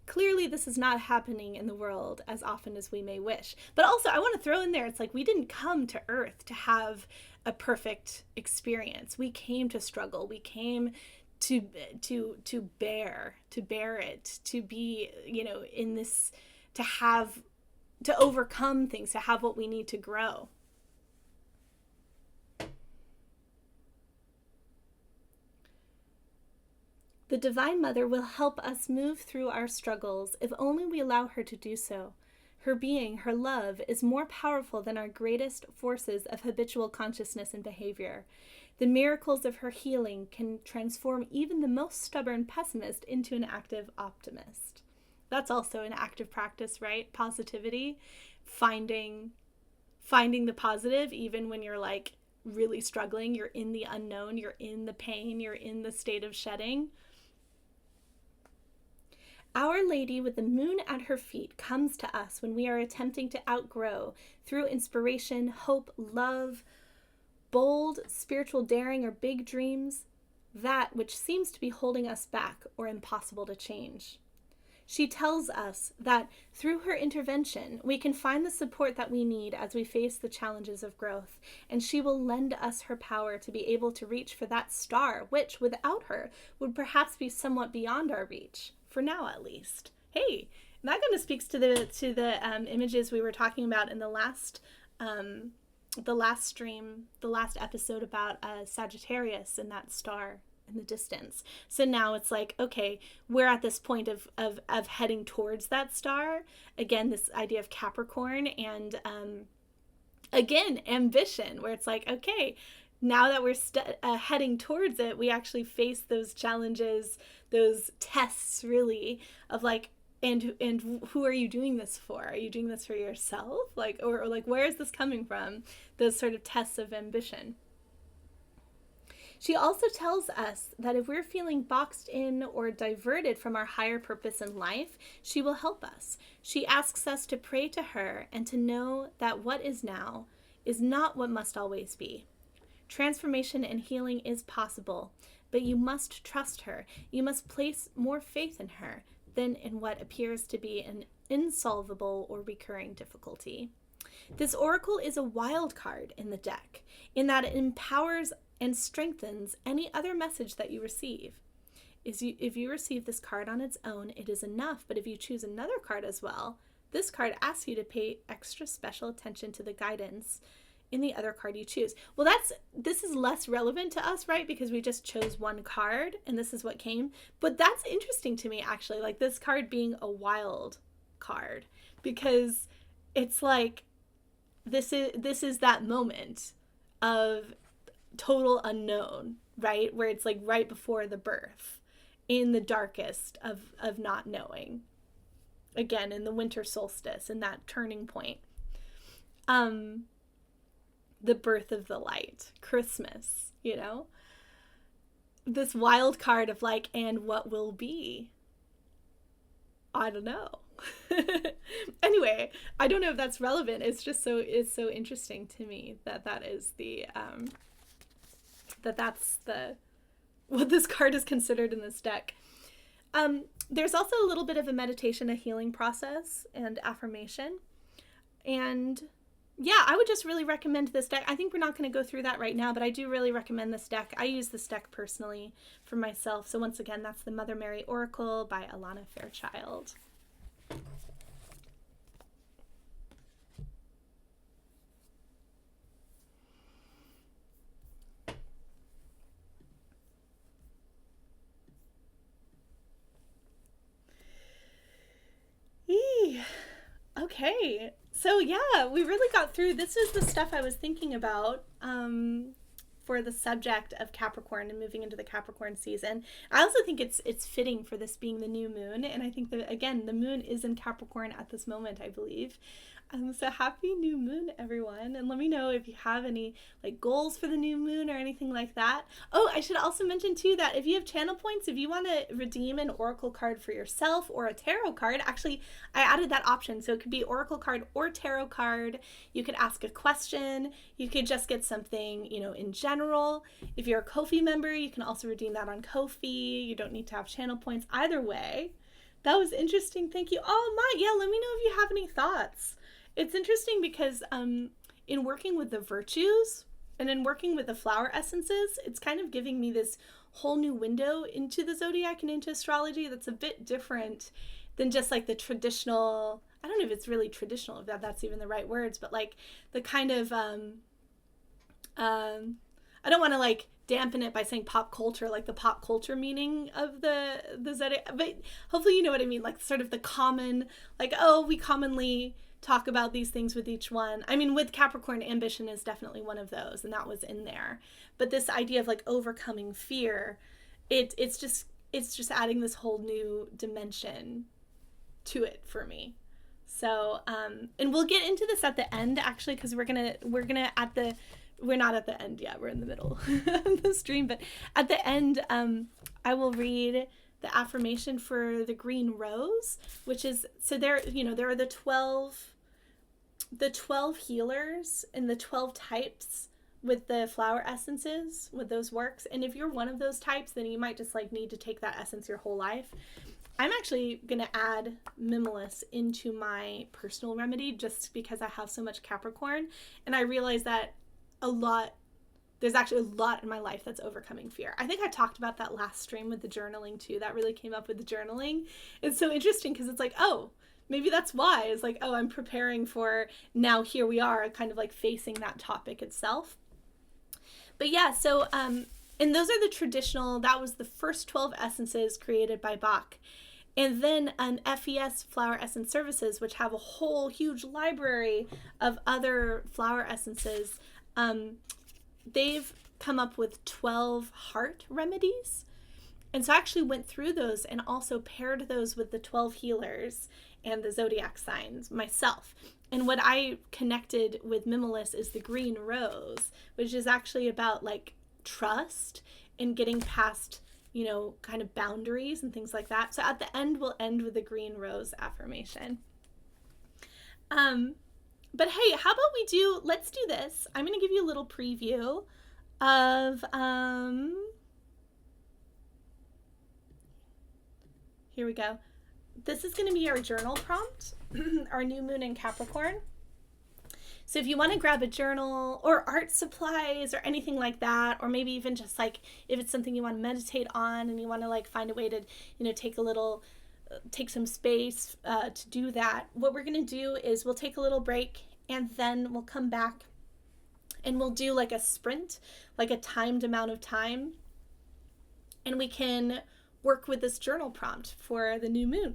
Clearly, this is not happening in the world as often as we may wish. But also, I want to throw in there, it's like we didn't come to Earth to have a perfect experience. We came to struggle. We came to bear it, to be, in this, to overcome things, to have what we need to grow. The Divine Mother will help us move through our struggles if only we allow her to do so. Her being, her love, is more powerful than our greatest forces of habitual consciousness and behavior. The miracles of her healing can transform even the most stubborn pessimist into an active optimist. That's also an active practice, right? Positivity, finding the positive even when you're like really struggling, you're in the unknown, you're in the pain, you're in the state of shedding. Our Lady with the moon at her feet comes to us when we are attempting to outgrow, through inspiration, hope, love, bold, spiritual daring, or big dreams, that which seems to be holding us back or impossible to change. She tells us that through her intervention, we can find the support that we need as we face the challenges of growth, and she will lend us her power to be able to reach for that star, which, without her, would perhaps be somewhat beyond our reach. For now, at least. Hey, and that kind of speaks to the images we were talking about in the last stream, the last episode about Sagittarius and that star in the distance. So now it's like, okay, we're at this point of heading towards that star. Again, this idea of Capricorn and again, ambition, where it's like, okay, now that we're heading towards it, we actually face those challenges, those tests, really, of like, and who are you doing this for? Are you doing this for yourself? Like, or like, where is this coming from? Those sort of tests of ambition. She also tells us that if we're feeling boxed in or diverted from our higher purpose in life, she will help us. She asks us to pray to her and to know that what is now is not what must always be. Transformation and healing is possible, but you must trust her. You must place more faith in her than in what appears to be an insolvable or recurring difficulty. This oracle is a wild card in the deck, in that it empowers and strengthens any other message that you receive. If you receive this card on its own, it is enough, but if you choose another card as well, this card asks you to pay extra special attention to the guidance in the other card you choose. Well, this is less relevant to us, right? Because we just chose one card and this is what came. But that's interesting to me, actually, like this card being a wild card, because it's like this is that moment of total unknown, right? Where it's like right before the birth, in the darkest of not knowing. Again, in the winter solstice, in that turning point. the birth of the light, Christmas, this wild card of like, and what will be? I don't know. Anyway, I don't know if that's relevant. It's so interesting to me that is the that's what this card is considered in this deck. There's also a little bit of a meditation, a healing process, and affirmation. And yeah, I would just really recommend this deck. I think we're not going to go through that right now, but I do really recommend this deck. I use this deck personally for myself. So once again, that's the Mother Mary Oracle by Alana Fairchild. Okay, so yeah, we really got through. This is the stuff I was thinking about for the subject of Capricorn and moving into the Capricorn season. I also think it's fitting for this being the new moon, and I think that, again, the moon is in Capricorn at this moment, I believe. So happy new moon, everyone, and let me know if you have any like goals for the new moon or anything like that. Oh, I should also mention too that if you have channel points, if you want to redeem an oracle card for yourself or a tarot card, actually I added that option, so it could be oracle card or tarot card. You could ask a question, you could just get something, in general. If you're a Ko-fi member, you can also redeem that on Ko-fi. You don't need to have channel points either way. That was interesting. Thank you. Oh my, yeah, let me know if you have any thoughts. It's interesting because in working with the virtues and in working with the flower essences, it's kind of giving me this whole new window into the zodiac and into astrology that's a bit different than just like the traditional, I don't know if it's really traditional, if that's even the right words, but like the kind of, I don't want to like dampen it by saying pop culture, like the pop culture meaning of the zodiac, but hopefully you know what I mean, like sort of the common, like, oh, we commonly talk about these things with each one. I mean, with Capricorn, ambition is definitely one of those, and that was in there. But this idea of like overcoming fear, it's just adding this whole new dimension to it for me. So, and we'll get into this at the end actually, because we're gonna we're not at the end yet. We're in the middle of the stream, but at the end, I will read the affirmation for the green rose, which is, so there are the 12 healers and the 12 types with the flower essences, with those works. And if you're one of those types, then you might just like need to take that essence your whole life. I'm actually going to add Minimalist into my personal remedy just because I have so much Capricorn, and I realize that there's actually a lot in my life that's overcoming fear. I think I talked about that last stream with the journaling too. That really came up with the journaling. It's so interesting because it's like, oh, maybe that's why. It's like, oh, I'm preparing for, now here we are kind of like facing that topic itself. But yeah, so, and those are the traditional, that was the first 12 essences created by Bach. And then FES Flower Essence Services, which have a whole huge library of other flower essences, they've come up with 12 heart remedies. And so I actually went through those and also paired those with the 12 healers and the zodiac signs myself. And what I connected with Minimalist is the green rose, which is actually about like trust and getting past, kind of boundaries and things like that. So at the end, we'll end with the green rose affirmation. But hey, how about let's do this. I'm going to give you a little preview of, here we go. This is going to be our journal prompt, our new moon in Capricorn. So if you want to grab a journal or art supplies or anything like that, or maybe even just like if it's something you want to meditate on and you want to like find a way to, take some space to do that, what we're going to do is we'll take a little break and then we'll come back and we'll do like a sprint, like a timed amount of time, and we can work with this journal prompt for the new moon.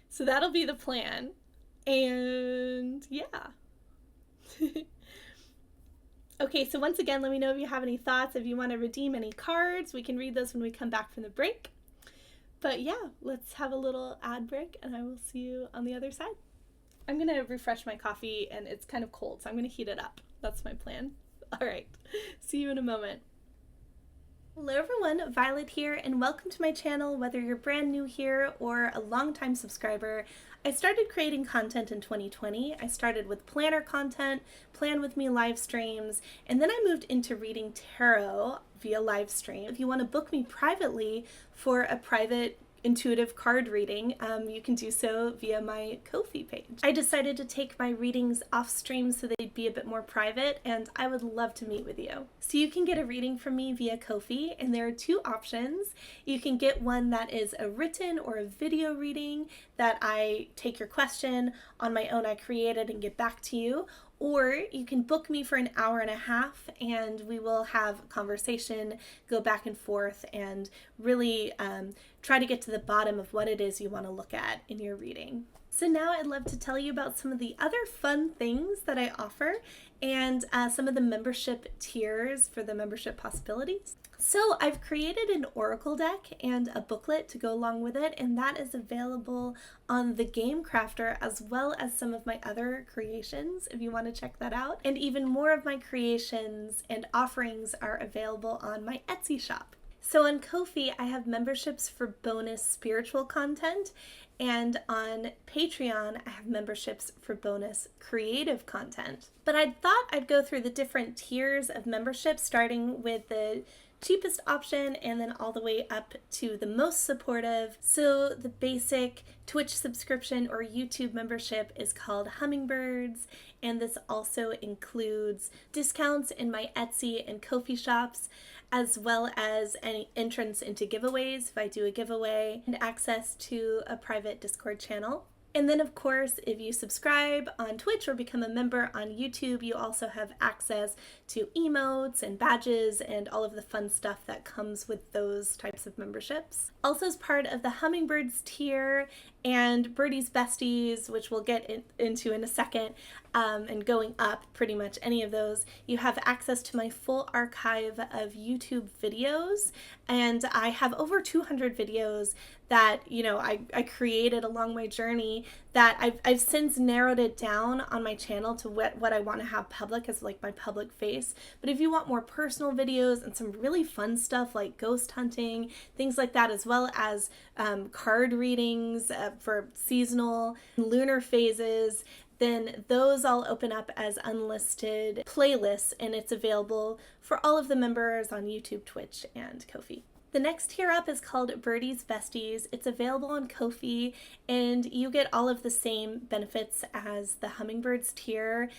So that'll be the plan. And yeah. Okay, so once again, let me know if you have any thoughts. If you want to redeem any cards, we can read those when we come back from the break. But yeah, let's have a little ad break and I will see you on the other side. I'm going to refresh my coffee, and it's kind of cold, so I'm going to heat it up. That's my plan. All right. See you in a moment. Hello everyone, Violet here, and welcome to my channel. Whether you're brand new here or a longtime subscriber, I started creating content in 2020. I started with planner content, Plan With Me live streams, and then I moved into reading tarot via live stream. If you want to book me privately for a private intuitive card reading, you can do so via my Ko-fi page. I decided to take my readings off stream so they'd be a bit more private, and I would love to meet with you. So you can get a reading from me via Ko-fi, and there are two options. You can get one that is a written or a video reading that I take your question on my own, I create it and get back to you. Or you can book me for an hour and a half and we will have a conversation, go back and forth, and really try to get to the bottom of what it is you want to look at in your reading. So now I'd love to tell you about some of the other fun things that I offer and some of the membership tiers for the membership possibilities. So I've created an oracle deck and a booklet to go along with it, and that is available on the Game Crafter as well as some of my other creations if you want to check that out. And even more of my creations and offerings are available on my Etsy shop. So on Ko-fi, I have memberships for bonus spiritual content, and on Patreon, I have memberships for bonus creative content. But I thought I'd go through the different tiers of membership, starting with the cheapest option and then all the way up to the most supportive. So the basic Twitch subscription or YouTube membership is called Hummingbirds, and this also includes discounts in my Etsy and Ko-fi shops, as well as any entrance into giveaways if I do a giveaway, and access to a private Discord channel. And then, of course, if you subscribe on Twitch or become a member on YouTube, you also have access to emotes and badges and all of the fun stuff that comes with those types of memberships. Also, as part of the Hummingbirds tier and Birdie's Besties, which we'll get into in a second, and going up pretty much any of those, you have access to my full archive of YouTube videos. And I have over 200 videos that, I created along my journey that I've since narrowed it down on my channel to what I want to have public as like my public face. But if you want more personal videos and some really fun stuff like ghost hunting, things like that, as well as card readings for seasonal lunar phases, then those all open up as unlisted playlists, and it's available for all of the members on YouTube, Twitch, and Ko-fi. The next tier up is called Birdie's Besties. It's available on Ko-fi, and you get all of the same benefits as the Hummingbirds tier,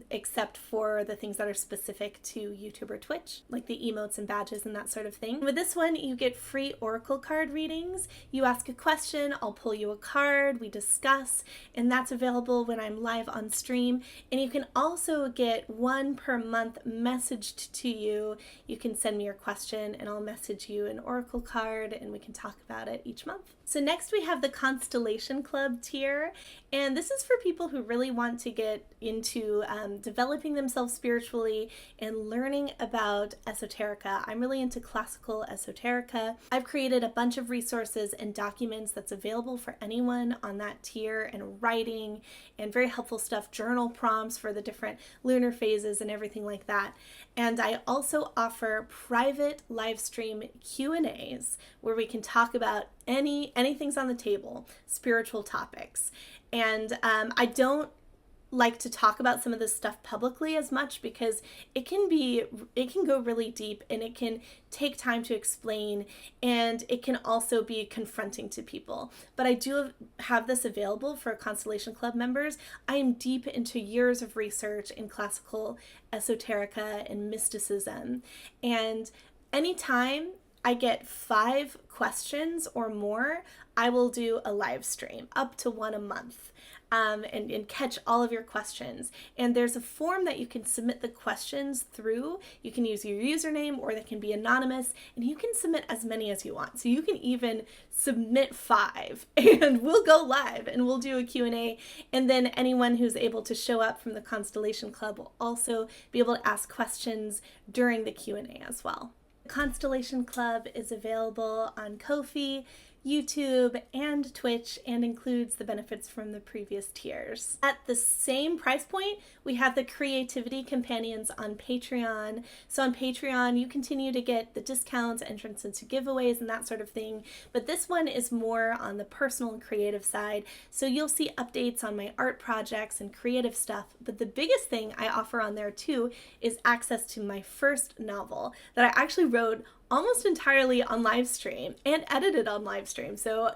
except for the things that are specific to YouTube or Twitch, like the emotes and badges and that sort of thing. With this one, you get free oracle card readings. You ask a question, I'll pull you a card, we discuss, and that's available when I'm live on stream. And you can also get one per month messaged to you. You can send me your question and I'll message you an oracle card and we can talk about it each month. So next we have the Constellation Club tier, and this is for people who really want to get into developing themselves spiritually and learning about esoterica. I'm really into classical esoterica. I've created a bunch of resources and documents that's available for anyone on that tier, and writing and very helpful stuff, journal prompts for the different lunar phases and everything like that. And I also offer private live stream Q&As where we can talk about anything's on the table, spiritual topics. And I don't like to talk about some of this stuff publicly as much because it can go really deep and it can take time to explain, and it can also be confronting to people. But I do have this available for Constellation Club members. I am deep into years of research in classical esoterica and mysticism, and anytime I get 5 questions or more, I will do a live stream, up to one a month, and catch all of your questions. And there's a form that you can submit the questions through. You can use your username, or they can be anonymous, and you can submit as many as you want. So you can even submit 5 and we'll go live and we'll do a Q&A. And then anyone who's able to show up from the Constellation Club will also be able to ask questions during the Q&A as well. Constellation Club is available on Ko-fi, YouTube, and Twitch, and includes the benefits from the previous tiers. At the same price point, we have the Creativity Companions on Patreon. So on Patreon, you continue to get the discounts, entrance into giveaways, and that sort of thing. But this one is more on the personal and creative side. So you'll see updates on my art projects and creative stuff. But the biggest thing I offer on there too is access to my first novel that I actually wrote almost entirely on live stream and edited on live stream. So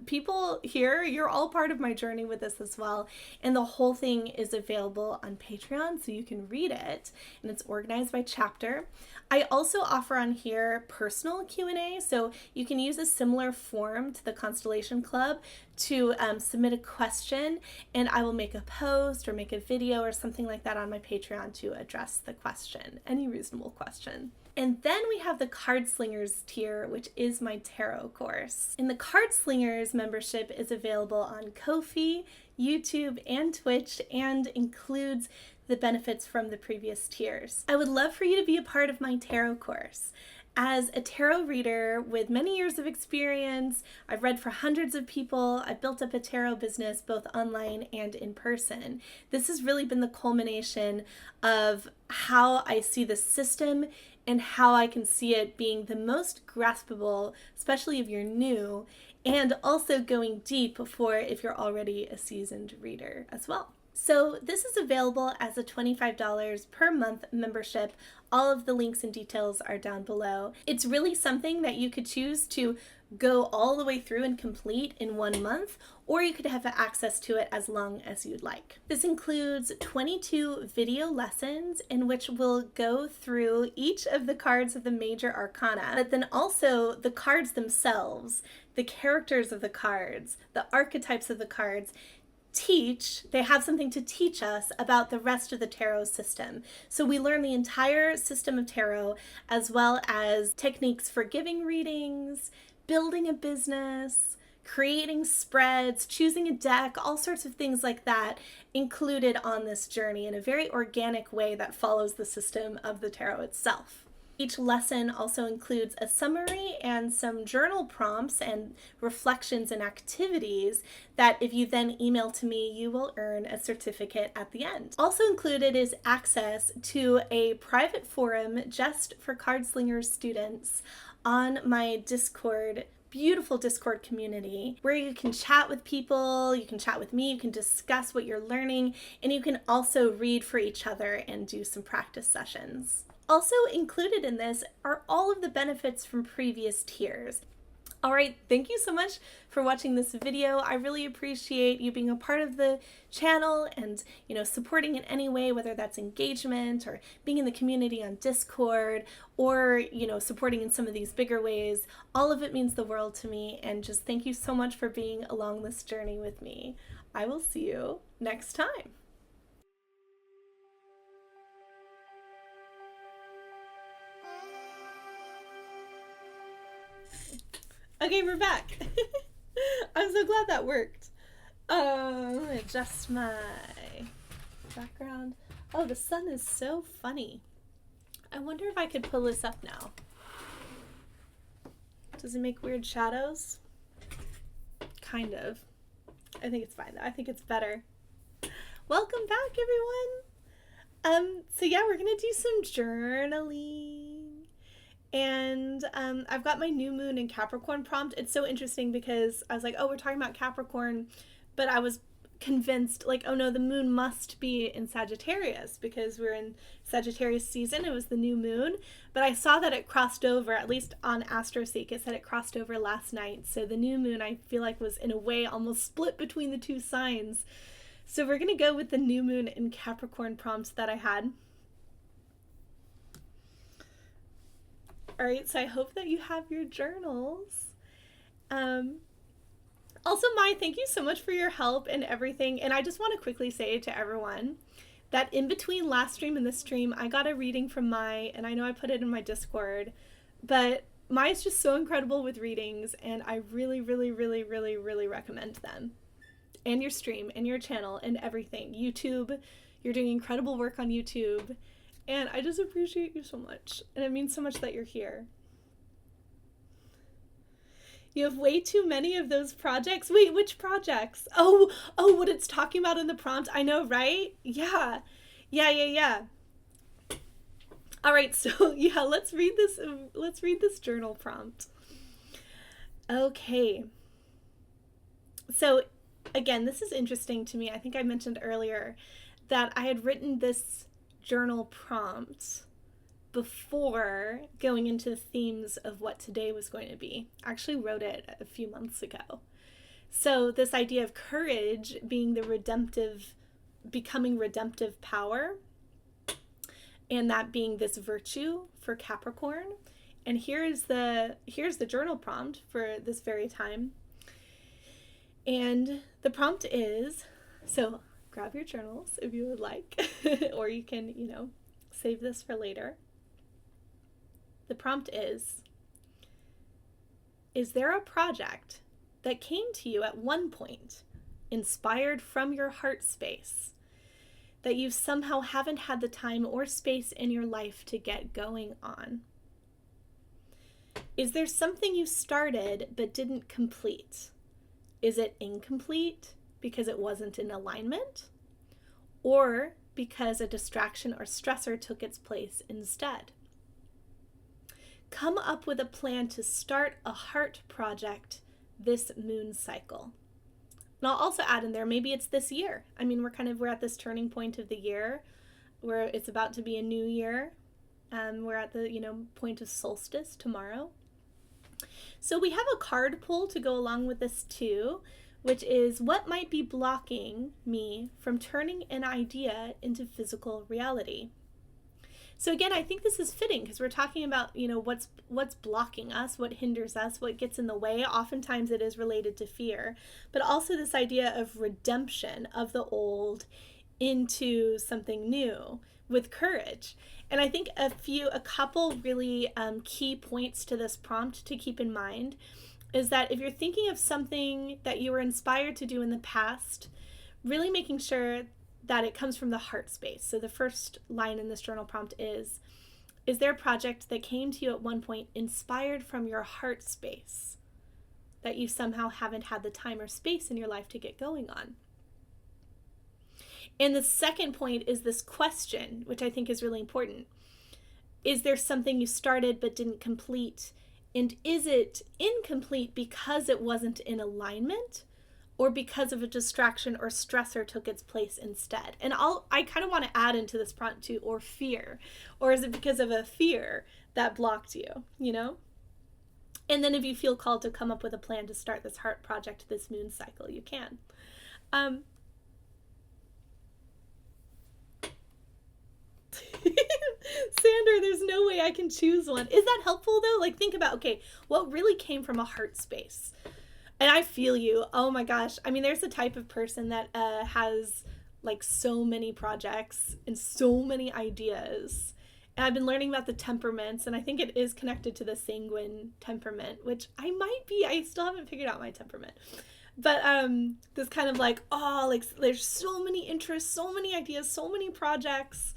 people here, you're all part of my journey with this as well. And the whole thing is available on Patreon, so you can read it, and it's organized by chapter. I also offer on here personal Q&A, so you can use a similar form to the Constellation Club to submit a question, and I will make a post or make a video or something like that on my Patreon to address the question, any reasonable question. And then we have the Card Slingers tier, which is my tarot course. And the Card Slingers membership is available on Ko-fi, YouTube, and Twitch, and includes the benefits from the previous tiers. I would love for you to be a part of my tarot course. As a tarot reader with many years of experience, I've read for hundreds of people, I've built up a tarot business both online and in person. This has really been the culmination of how I see the system and how I can see it being the most graspable, especially if you're new, and also going deep for if you're already a seasoned reader as well. So this is available as a $25 per month membership. All of the links and details are down below. It's really something that you could choose to go all the way through and complete in 1 month, or you could have access to it as long as you'd like. This includes 22 video lessons in which we'll go through each of the cards of the major arcana, but then also the cards themselves, the characters of the cards, the archetypes of the cards, they have something to teach us about the rest of the tarot system. So we learn the entire system of tarot, as well as techniques for giving readings, building a business, creating spreads, choosing a deck, all sorts of things like that included on this journey in a very organic way that follows the system of the tarot itself. Each lesson also includes a summary and some journal prompts and reflections and activities that if you then email to me, you will earn a certificate at the end. Also included is access to a private forum just for Card Slingers students on my Discord, beautiful Discord community, where you can chat with people, you can chat with me, you can discuss what you're learning, and you can also read for each other and do some practice sessions. Also included in this are all of the benefits from previous tiers. All right, thank you so much for watching this video. I really appreciate you being a part of the channel and, supporting in any way, whether that's engagement or being in the community on Discord or, supporting in some of these bigger ways. All of it means the world to me, and just thank you so much for being along this journey with me. I will see you next time. Okay, we're back. I'm so glad that worked. Let me adjust my background. Oh, the sun is so funny. I wonder if I could pull this up now. Does it make weird shadows? Kind of. I think it's fine though. I think it's better. Welcome back, everyone. So yeah, we're gonna do some journaling. And I've got my new moon in Capricorn prompt. It's so interesting because I was like, oh, we're talking about Capricorn, but I was convinced, like, oh no, the moon must be in Sagittarius because we're in Sagittarius season. It was the new moon, but I saw that it crossed over, at least on AstroSeek, it said it crossed over last night. So the new moon, I feel like, was in a way almost split between the two signs. So we're going to go with the new moon in Capricorn prompt that I had. All right, so I hope that you have your journals. Also, Mai, thank you so much for your help and everything. And I just want to quickly say to everyone that in between last stream and this stream, I got a reading from Mai, and I know I put it in my Discord, but Mai is just so incredible with readings, and I really, really, really, really, really recommend them. And your stream, and your channel, and everything. YouTube, you're doing incredible work on YouTube. And I just appreciate you so much. And it means so much that you're here. You have way too many of those projects. Wait, which projects? Oh, what it's talking about in the prompt. I know, right? Yeah. All right, so yeah, let's read this journal prompt. Okay. So again, this is interesting to me. I think I mentioned earlier that I had written this journal prompt before going into the themes of what today was going to be. I actually wrote it a few months ago. So this idea of courage being becoming redemptive power, and that being this virtue for Capricorn. And here's the journal prompt for this very time. And the prompt is, so grab your journals if you would like, or you can, save this for later. The prompt is there a project that came to you at one point, inspired from your heart space, that you somehow haven't had the time or space in your life to get going on? Is there something you started but didn't complete? Is it incomplete because it wasn't in alignment, or because a distraction or stressor took its place instead? Come up with a plan to start a heart project this moon cycle. And I'll also add in there, maybe it's this year. I mean, we're at this turning point of the year where it's about to be a new year. We're at the, point of solstice tomorrow. So we have a card pull to go along with this too, which is what might be blocking me from turning an idea into physical reality. So again, I think this is fitting because we're talking about, what's blocking us, what hinders us, what gets in the way. Oftentimes it is related to fear, but also this idea of redemption of the old into something new with courage. And I think a couple really key points to this prompt to keep in mind is that if you're thinking of something that you were inspired to do in the past, really making sure that it comes from the heart space. So the first line in this journal prompt is there a project that came to you at one point inspired from your heart space that you somehow haven't had the time or space in your life to get going on? And the second point is this question, which I think is really important. Is there something you started but didn't complete? And is it incomplete because it wasn't in alignment, or because of a distraction or stressor took its place instead? And I kind of want to add into this prompt too, or fear. Or is it because of a fear that blocked you, And then if you feel called to come up with a plan to start this heart project this moon cycle, you can. Sander, there's no way I can choose one. Is that helpful though? Like, think about, okay, what really came from a heart space? And I feel you. Oh my gosh. I mean, there's a type of person that has like so many projects and so many ideas. And I've been learning about the temperaments, and I think it is connected to the sanguine temperament, which I still haven't figured out my temperament. But this kind of like, there's so many interests, so many ideas, so many projects.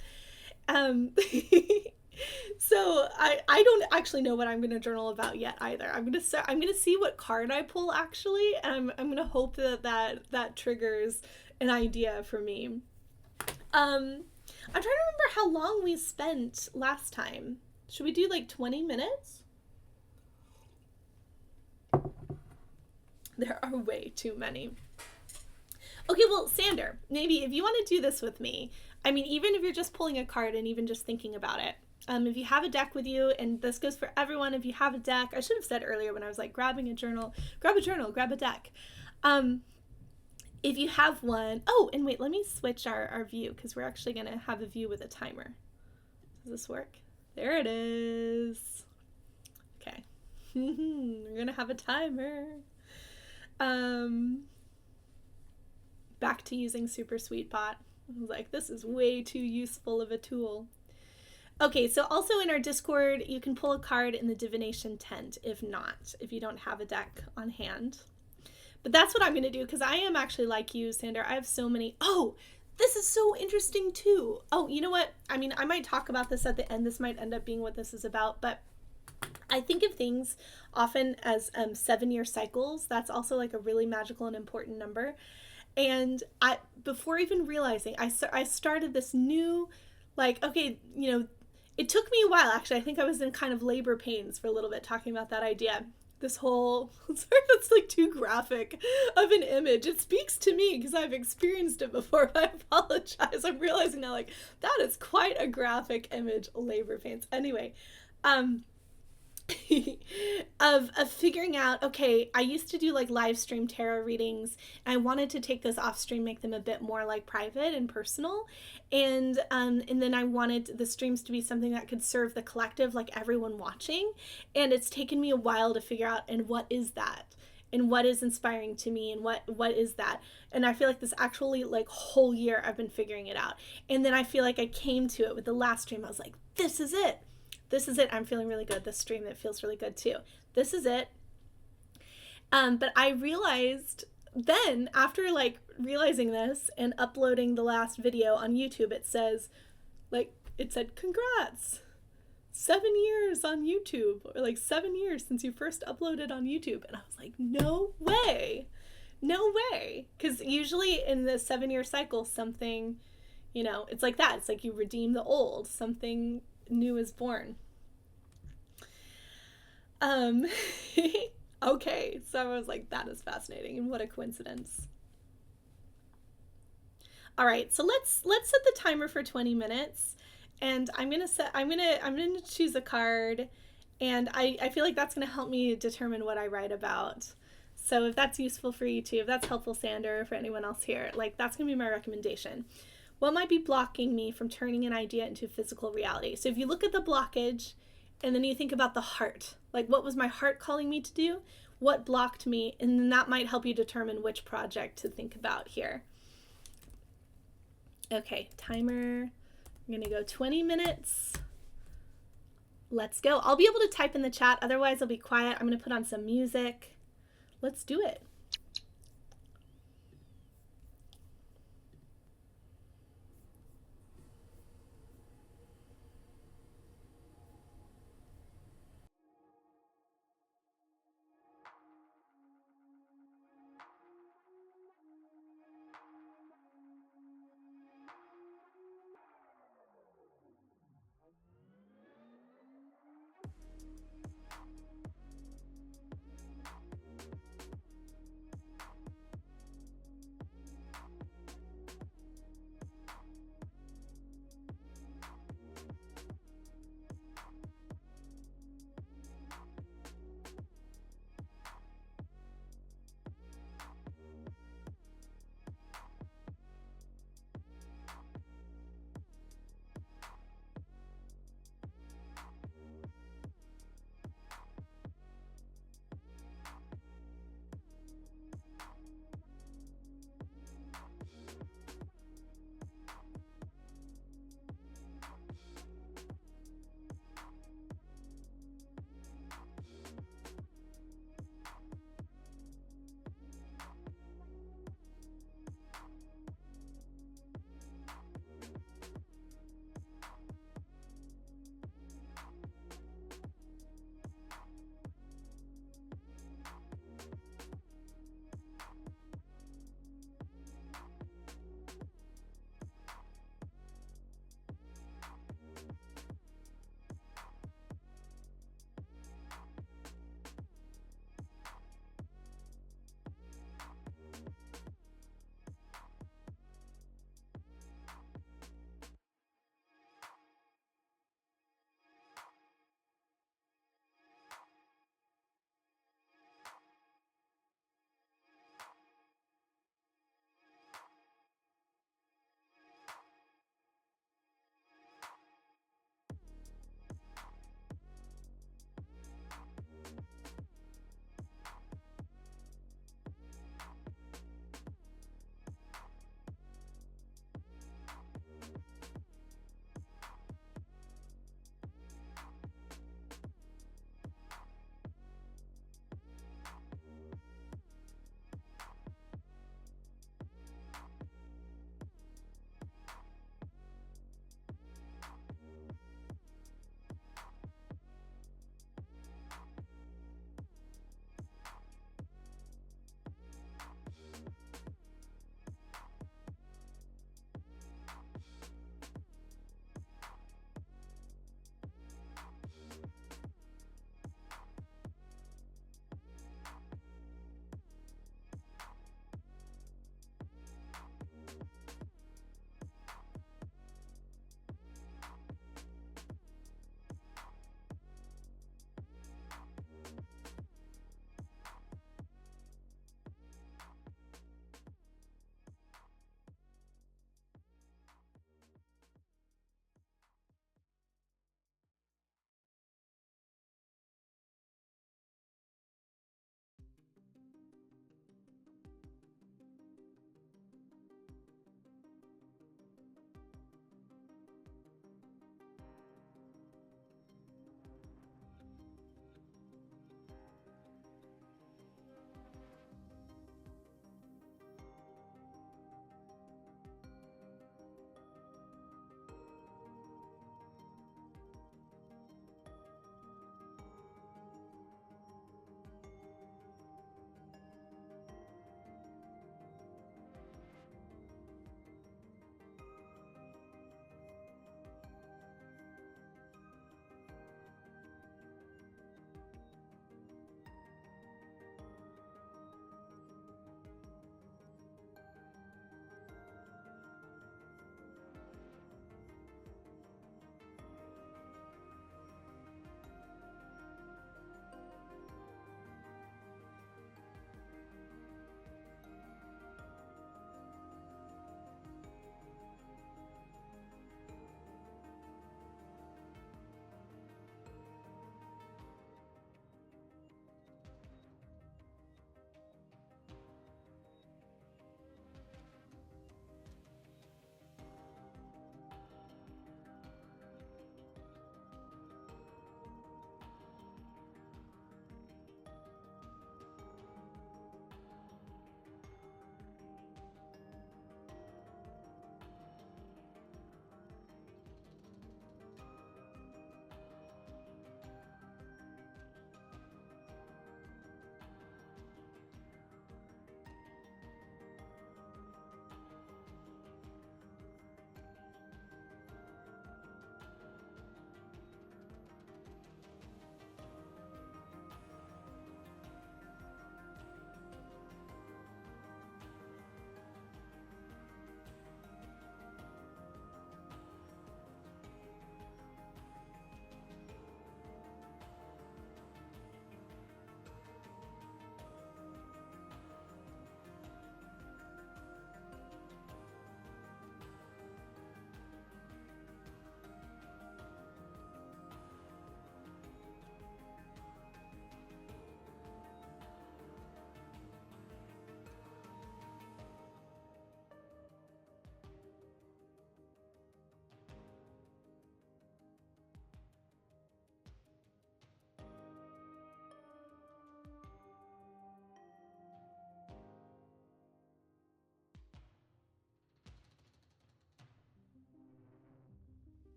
So I don't actually know what I'm going to journal about yet either. I'm going to see what card I pull actually, and I'm going to hope that triggers an idea for me. I'm trying to remember how long we spent last time. Should we do like 20 minutes? There are way too many. Okay, well, Sander, maybe if you want to do this with me, I mean, even if you're just pulling a card and even just thinking about it, if you have a deck with you, and this goes for everyone, if you have a deck, I should have said earlier when I was like grabbing a journal, grab a deck. If you have one, and wait, let me switch our view, because we're actually going to have a view with a timer. Does this work? There it is. Okay. We're going to have a timer. Back to using Super Sweet Pot. I was like, this is way too useful of a tool. Okay, so also in our Discord, you can pull a card in the divination tent if you don't have a deck on hand. But that's what I'm going to do, because I am actually like you, Sander. I have so many. Oh, this is so interesting too. Oh, you know what? I mean, I might talk about this at the end. This might end up being what this is about, but I think of things often as 7-year cycles. That's also like a really magical and important number. And before even realizing, I started this new, like, okay, you know, it took me a while, actually. I think I was in kind of labor pains for a little bit talking about that idea. This whole, sorry, that's like too graphic of an image. It speaks to me because I've experienced it before, but I apologize. I'm realizing now, like, that is quite a graphic image, labor pains. Anyway, um, of figuring out, okay, I used to do like live stream tarot readings, and I wanted to take those off stream, make them a bit more like private and personal, and then I wanted the streams to be something that could serve the collective, like everyone watching. And it's taken me a while to figure out, and what is that, and what is inspiring to me, and what is that. And I feel like this actually, like, whole year I've been figuring it out, and then I feel like I came to it with the last stream. I was like, this is it. This is it. I'm feeling really good. This stream, that feels really good too. This is it. But I realized then, after like realizing this and uploading the last video on YouTube, it said, congrats, 7 years on YouTube, or like 7 years since you first uploaded on YouTube. And I was like, no way. No way. Because usually in the 7-year cycle, something, you know, it's like that. It's like you redeem the old, something new is born. Okay, so I was like, that is fascinating, and what a coincidence. All right, so let's set the timer for 20 minutes, and I'm gonna choose a card, and I feel like that's gonna help me determine what I write about. So if that's useful for you too, if that's helpful, Sander, for anyone else here, like, that's gonna be my recommendation. What might be blocking me from turning an idea into physical reality? So if you look at the blockage, and then you think about the heart, like, what was my heart calling me to do? What blocked me? And then that might help you determine which project to think about here. Okay, timer. I'm gonna go 20 minutes. Let's go. I'll be able to type in the chat, otherwise I'll be quiet. I'm gonna put on some music. Let's do it.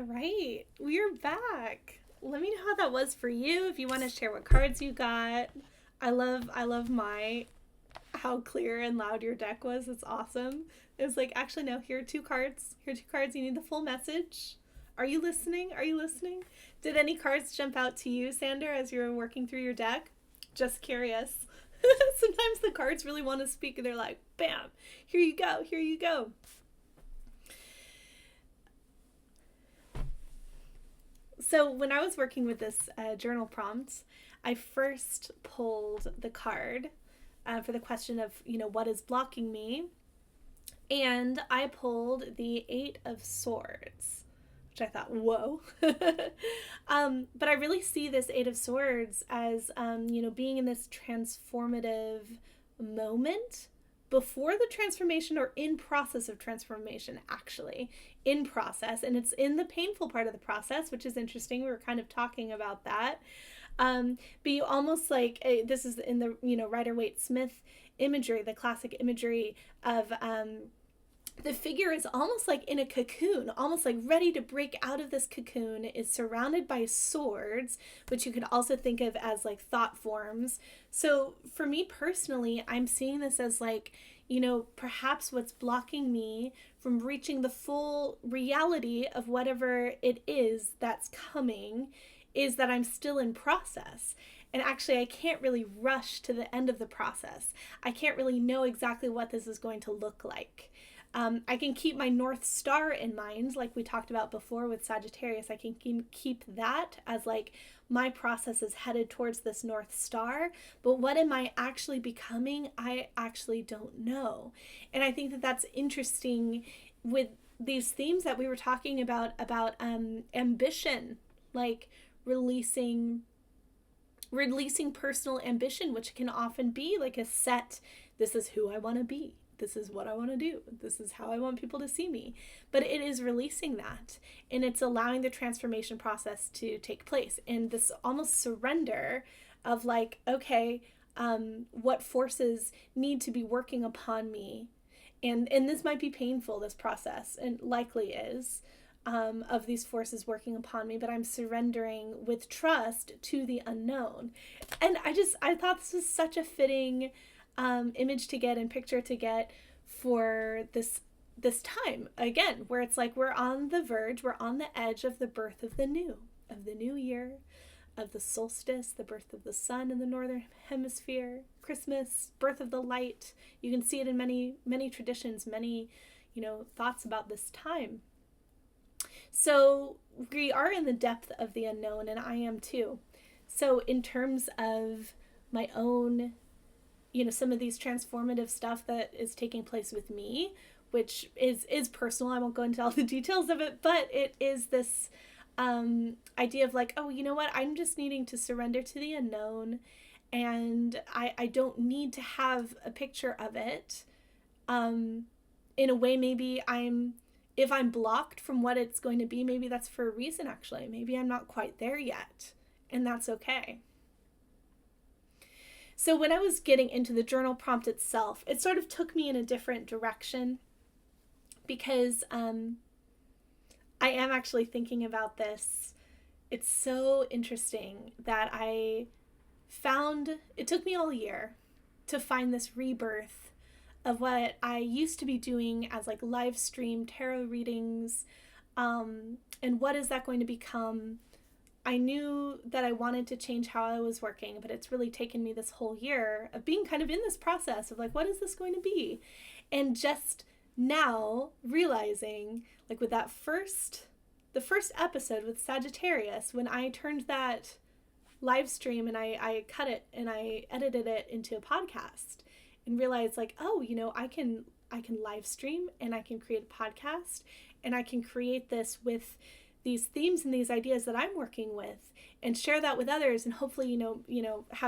All right, we're back. Let me know how that was for you. If you want to share what cards you got. I love how clear and loud your deck was. It's awesome. It was like, actually, no, here are 2 cards. Here are 2 cards. You need the full message. Are you listening? Are you listening? Did any cards jump out to you, Sander, as you were working through your deck? Just curious. Sometimes the cards really want to speak and they're like, bam, here you go, here you go. So when I was working with this journal prompt, I first pulled the card for the question of, what is blocking me? And I pulled the 8 of Swords, which I thought, whoa. But I really see this 8 of Swords as, being in this transformative moment before the transformation, or in process of transformation, actually. In process. And it's in the painful part of the process, which is interesting. We were kind of talking about that. But you almost like, this is in the, Rider-Waite-Smith imagery, the classic imagery of the figure is almost like in a cocoon, almost like ready to break out of this cocoon, is surrounded by swords, which you could also think of as like thought forms. So for me personally, I'm seeing this as like, perhaps what's blocking me from reaching the full reality of whatever it is that's coming is that I'm still in process. And actually, I can't really rush to the end of the process. I can't really know exactly what this is going to look like. I can keep my North Star in mind, like we talked about before with Sagittarius. I can keep that as like my process is headed towards this North Star. But what am I actually becoming? I actually don't know. And I think that that's interesting with these themes that we were talking about ambition, like releasing personal ambition, which can often be like a set, this is who I want to be. This is what I want to do. This is how I want people to see me. But it is releasing that, and it's allowing the transformation process to take place. And this almost surrender of like, okay, what forces need to be working upon me? And this might be painful, this process, and likely is, of these forces working upon me, but I'm surrendering with trust to the unknown. And I thought this was such a fitting image to get and picture to get for this time again, where it's like we're on the verge, we're on the edge of the birth of the new year, of the solstice, the birth of the sun in the northern hemisphere, Christmas, birth of the light. You can see it in many traditions, many thoughts about this time. So we are in the depth of the unknown, and I am too. So in terms of my own, some of these transformative stuff that is taking place with me, which is personal. I won't go into all the details of it, but it is this idea of like, oh, you know what? I'm just needing to surrender to the unknown, and I don't need to have a picture of it. In a way, maybe if I'm blocked from what it's going to be, maybe that's for a reason, actually. Maybe I'm not quite there yet, and that's okay. So when I was getting into the journal prompt itself, it sort of took me in a different direction, because I am actually thinking about this. It's so interesting that it took me all year to find this rebirth of what I used to be doing as like live stream tarot readings, and what is that going to become? I knew that I wanted to change how I was working, but it's really taken me this whole year of being kind of in this process of like, what is this going to be? And just now realizing, like with the first episode with Sagittarius, when I turned that live stream and I cut it and I edited it into a podcast, and realized like, oh, I can live stream, and I can create a podcast, and I can create this with these themes and these ideas that I'm working with, and share that with others, and hopefully,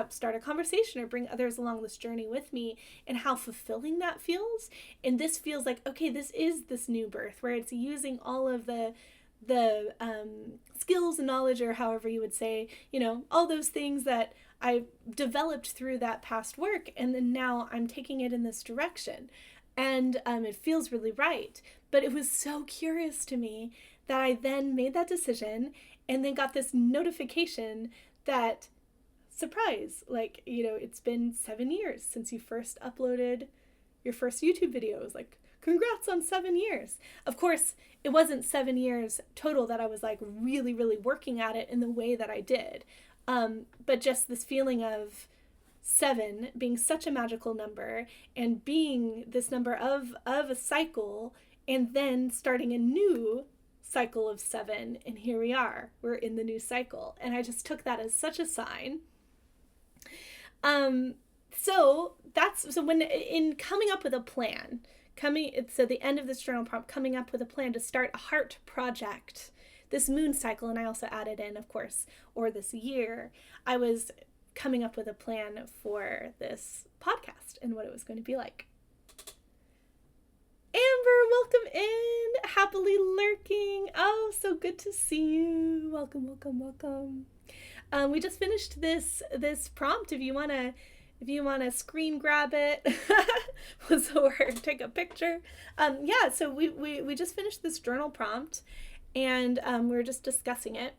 start a conversation or bring others along this journey with me, and how fulfilling that feels. And this feels like, okay, this is this new birth where it's using all of the skills and knowledge, or however you would say, all those things that I developed through that past work. And then now I'm taking it in this direction, and it feels really right. But it was so curious to me that I then made that decision and then got this notification that, surprise, like, it's been 7 years since you first uploaded your first YouTube videos. Like, congrats on 7 years. Of course, it wasn't 7 years total that I was like really, really working at it in the way that I did. But just this feeling of 7 being such a magical number and being this number of a cycle, and then starting a new cycle of 7. And here we are, we're in the new cycle. And I just took that as such a sign. So when in coming up with a plan, so the end of this journal prompt, coming up with a plan to start a heart project, this moon cycle, and I also added in, of course, or this year, I was coming up with a plan for this podcast and what it was going to be like. Amber, welcome in, happily lurking. Oh, so good to see you. Welcome, welcome, welcome. We just finished this prompt. If you wanna screen grab it, what's the word? Take a picture. So we just finished this journal prompt, and we were just discussing it.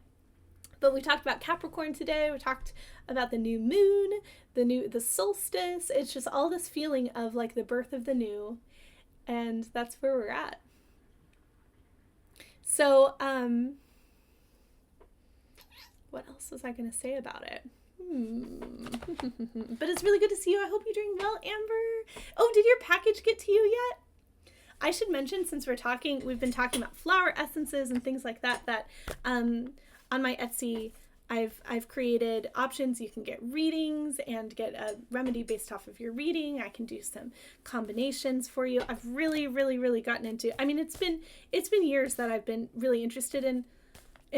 But we talked about Capricorn today. We talked about the new moon, the solstice. It's just all this feeling of like the birth of the new, and that's where we're at. So, what else was I going to say about it? But it's really good to see you. I hope you're doing well, Amber. Oh, did your package get to you yet? I should mention, since we've been talking about flower essences and things like that, on my Etsy, I've created options. You can get readings and get a remedy based off of your reading. I can do some combinations for you. I've really, really, really gotten into, it's been years that I've been really interested in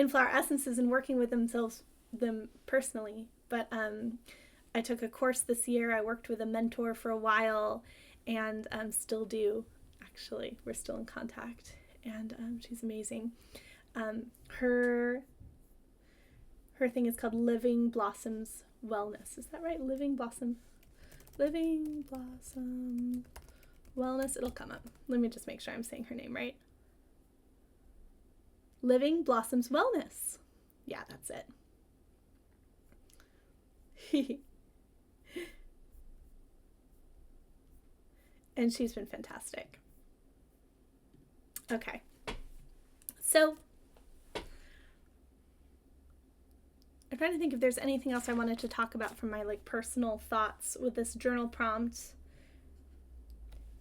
flower essences and working with them personally. But I took a course this year. I worked with a mentor for a while, and still do. Actually, we're still in contact, and she's amazing. Her thing is called Living Blossoms Wellness. Is that right? Living Blossom Wellness. It'll come up. Let me just make sure I'm saying her name right. Living Blossoms Wellness. Yeah, that's it. And she's been fantastic. Okay. So, I'm trying to think if there's anything else I wanted to talk about from my personal thoughts with this journal prompt.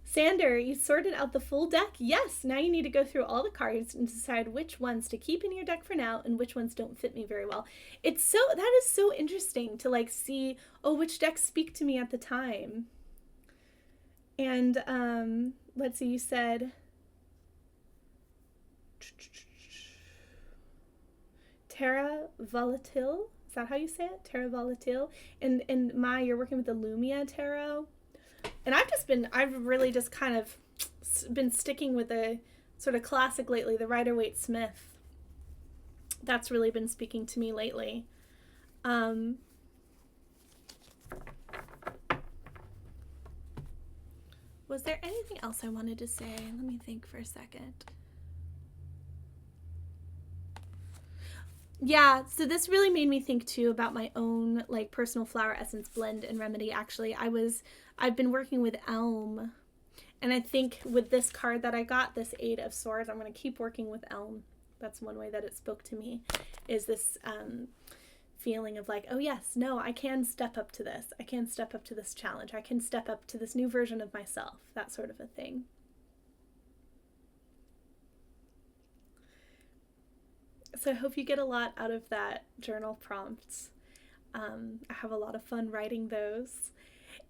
Sander, you sorted out the full deck? Yes, now you need to go through all the cards and decide which ones to keep in your deck for now and which ones don't fit me very well. That is so interesting to see, which decks speak to me at the time. And let's see, you said Terra Volatile. Is that how you say it? Terra Volatile. And Mai, you're working with the Lumia Tarot. And I've really just kind of been sticking with a sort of classic lately, the Rider-Waite-Smith. That's really been speaking to me lately. Was there anything else I wanted to say? Let me think for a second. Yeah, so this really made me think too about my own personal flower essence blend and remedy. Actually, I've been working with Elm, and I think with this card that I got, this 8 of Swords, I'm going to keep working with Elm. That's one way that it spoke to me, is this feeling of oh yes, no, I can step up to this. I can step up to this challenge. I can step up to this new version of myself. That sort of a thing. So I hope you get a lot out of that journal prompt. I have a lot of fun writing those.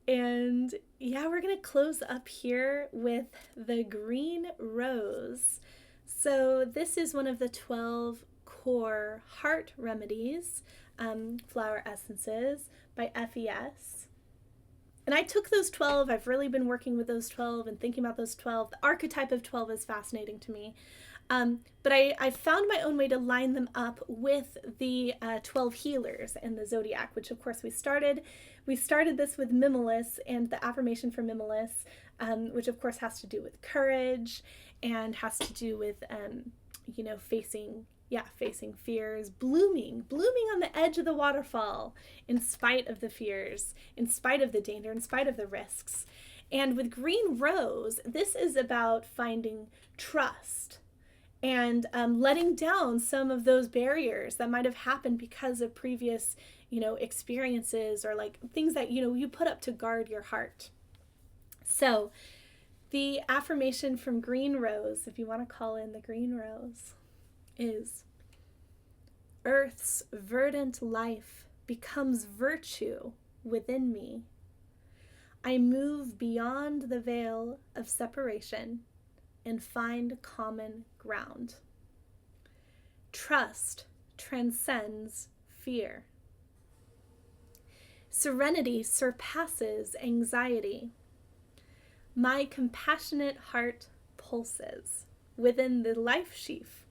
And yeah, we're going to close up here with the Green Rose. So this is one of the 12 core heart remedies, flower essences by FES. And I took those 12. I've really been working with those 12 and thinking about those 12. The archetype of 12 is fascinating to me. But I found my own way to line them up with the 12 healers and the zodiac, which of course we started this with Mimulus and the affirmation for Mimulus, which of course has to do with courage and has to do with facing fears, blooming on the edge of the waterfall, in spite of the fears, in spite of the danger, in spite of the risks. And with green rose, this is about finding trust and letting down some of those barriers that might have happened because of previous, experiences, or like things that, you put up to guard your heart. So the affirmation from green rose, if you want to call in the green rose, is: Earth's verdant life becomes virtue within me. I move beyond the veil of separation and find common ground. Trust transcends fear. Serenity surpasses anxiety. My compassionate heart pulses within the life sheath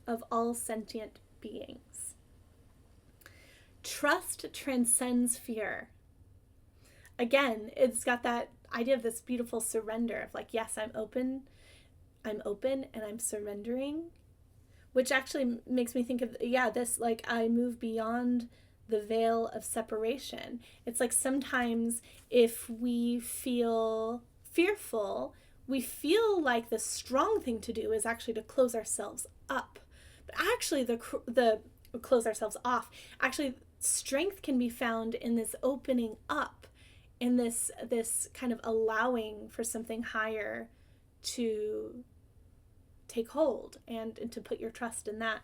of all sentient beings. Trust transcends fear. Again, it's got that idea of this beautiful surrender of like, yes, I'm open and I'm surrendering, which actually makes me think of, this, like, I move beyond the veil of separation. It's like sometimes if we feel fearful, we feel like the strong thing to do is actually to close ourselves up. But actually the close ourselves off. Actually, strength can be found in this opening up, in this kind of allowing for something higher to take hold and to put your trust in that.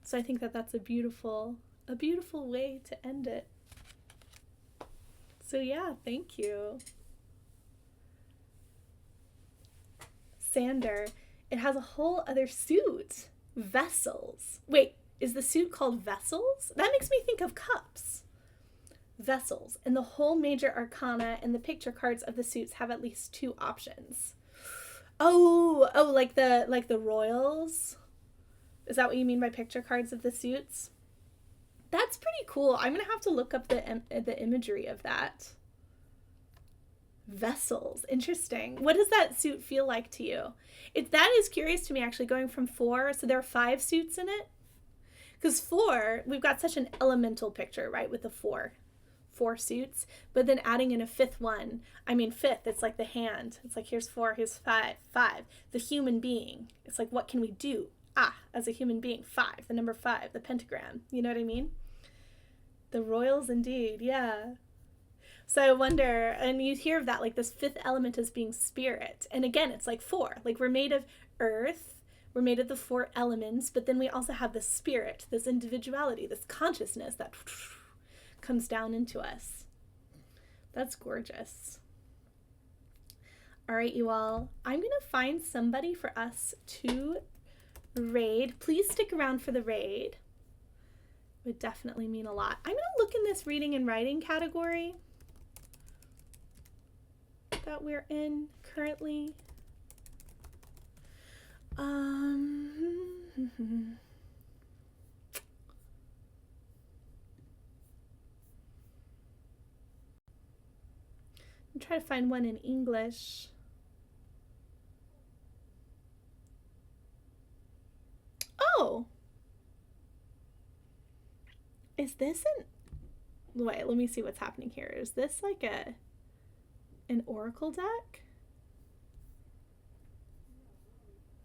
So I think that that's a beautiful way to end it. So yeah, thank you. Sander, it has a whole other suit. Vessels. Wait, is the suit called Vessels? That makes me think of cups. Vessels. And the whole major arcana and the picture cards of the suits have at least 2 options. Oh, like the royals? Is that what you mean by picture cards of the suits? That's pretty cool. I'm going to have to look up the imagery of that. Vessels. Interesting. What does that suit feel like to you? That is curious to me, actually, going from 4. So there are 5 suits in it. Because 4, we've got such an elemental picture, right? With the 4 suits. But then adding in a 5th one. I mean, 5th, it's like the hand. It's like, here's 4, here's 5. The human being. It's like, what can we do? As a human being, 5, the number 5, the pentagram. You know what I mean? The royals, indeed, yeah. So I wonder, and you hear of that, like this 5th element as being spirit. And again, it's like 4. Like, we're made of earth, we're made of the 4 elements, but then we also have the spirit, this individuality, this consciousness that comes down into us. That's gorgeous. All right, you all. I'm going to find somebody for us to raid. Please stick around for the raid. It would definitely mean a lot. I'm going to look in this reading and writing category that we're in currently. I'm trying to find one in English. Oh, is this wait, let me see what's happening here. Is this like an oracle deck?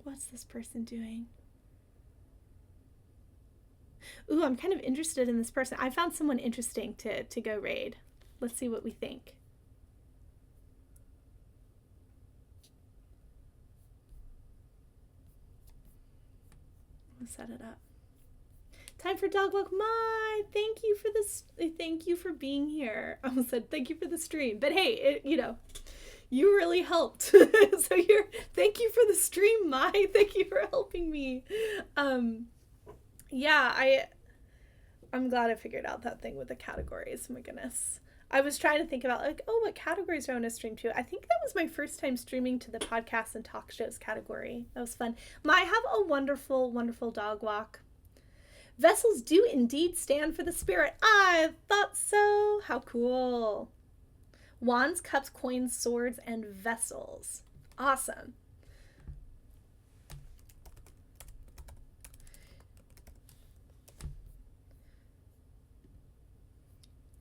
What's this person doing? Ooh, I'm kind of interested in this person. I found someone interesting to go raid. Let's see what we think. Let's set it up. Time for dog walk. My, thank you for this. Thank you for being here. I almost said thank you for the stream, but hey, you really helped. So thank you for the stream, Mai. Thank you for helping me. Yeah, I'm glad I figured out that thing with the categories. My goodness. I was trying to think about what categories do I want to stream to? I think that was my first time streaming to the podcasts and talk shows category. That was fun. Mai, have a wonderful, wonderful dog walk. Vessels do indeed stand for the spirit. I thought so. How cool. Wands, cups, coins, swords, and vessels. Awesome.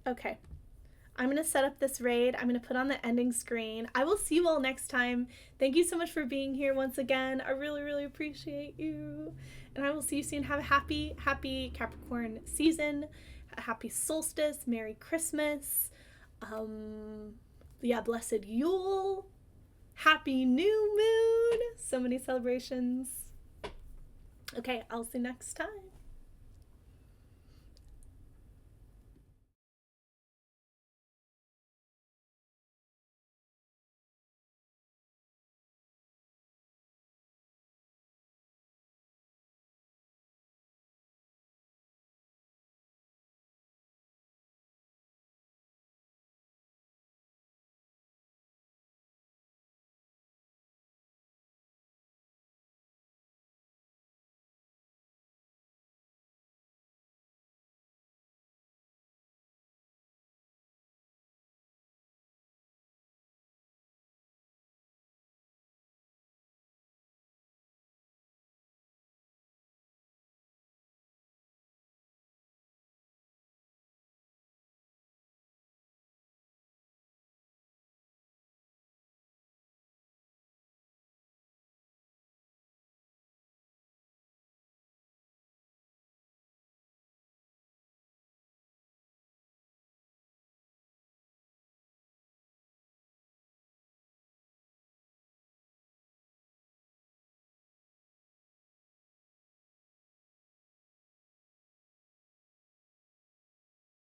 Okay. I'm going to set up this raid. I'm going to put on the ending screen. I will see you all next time. Thank you so much for being here once again. I really, really appreciate you. And I will see you soon. Have a happy, happy Capricorn season. A happy solstice. Merry Christmas. Blessed Yule. Happy new moon. So many celebrations. Okay, I'll see you next time.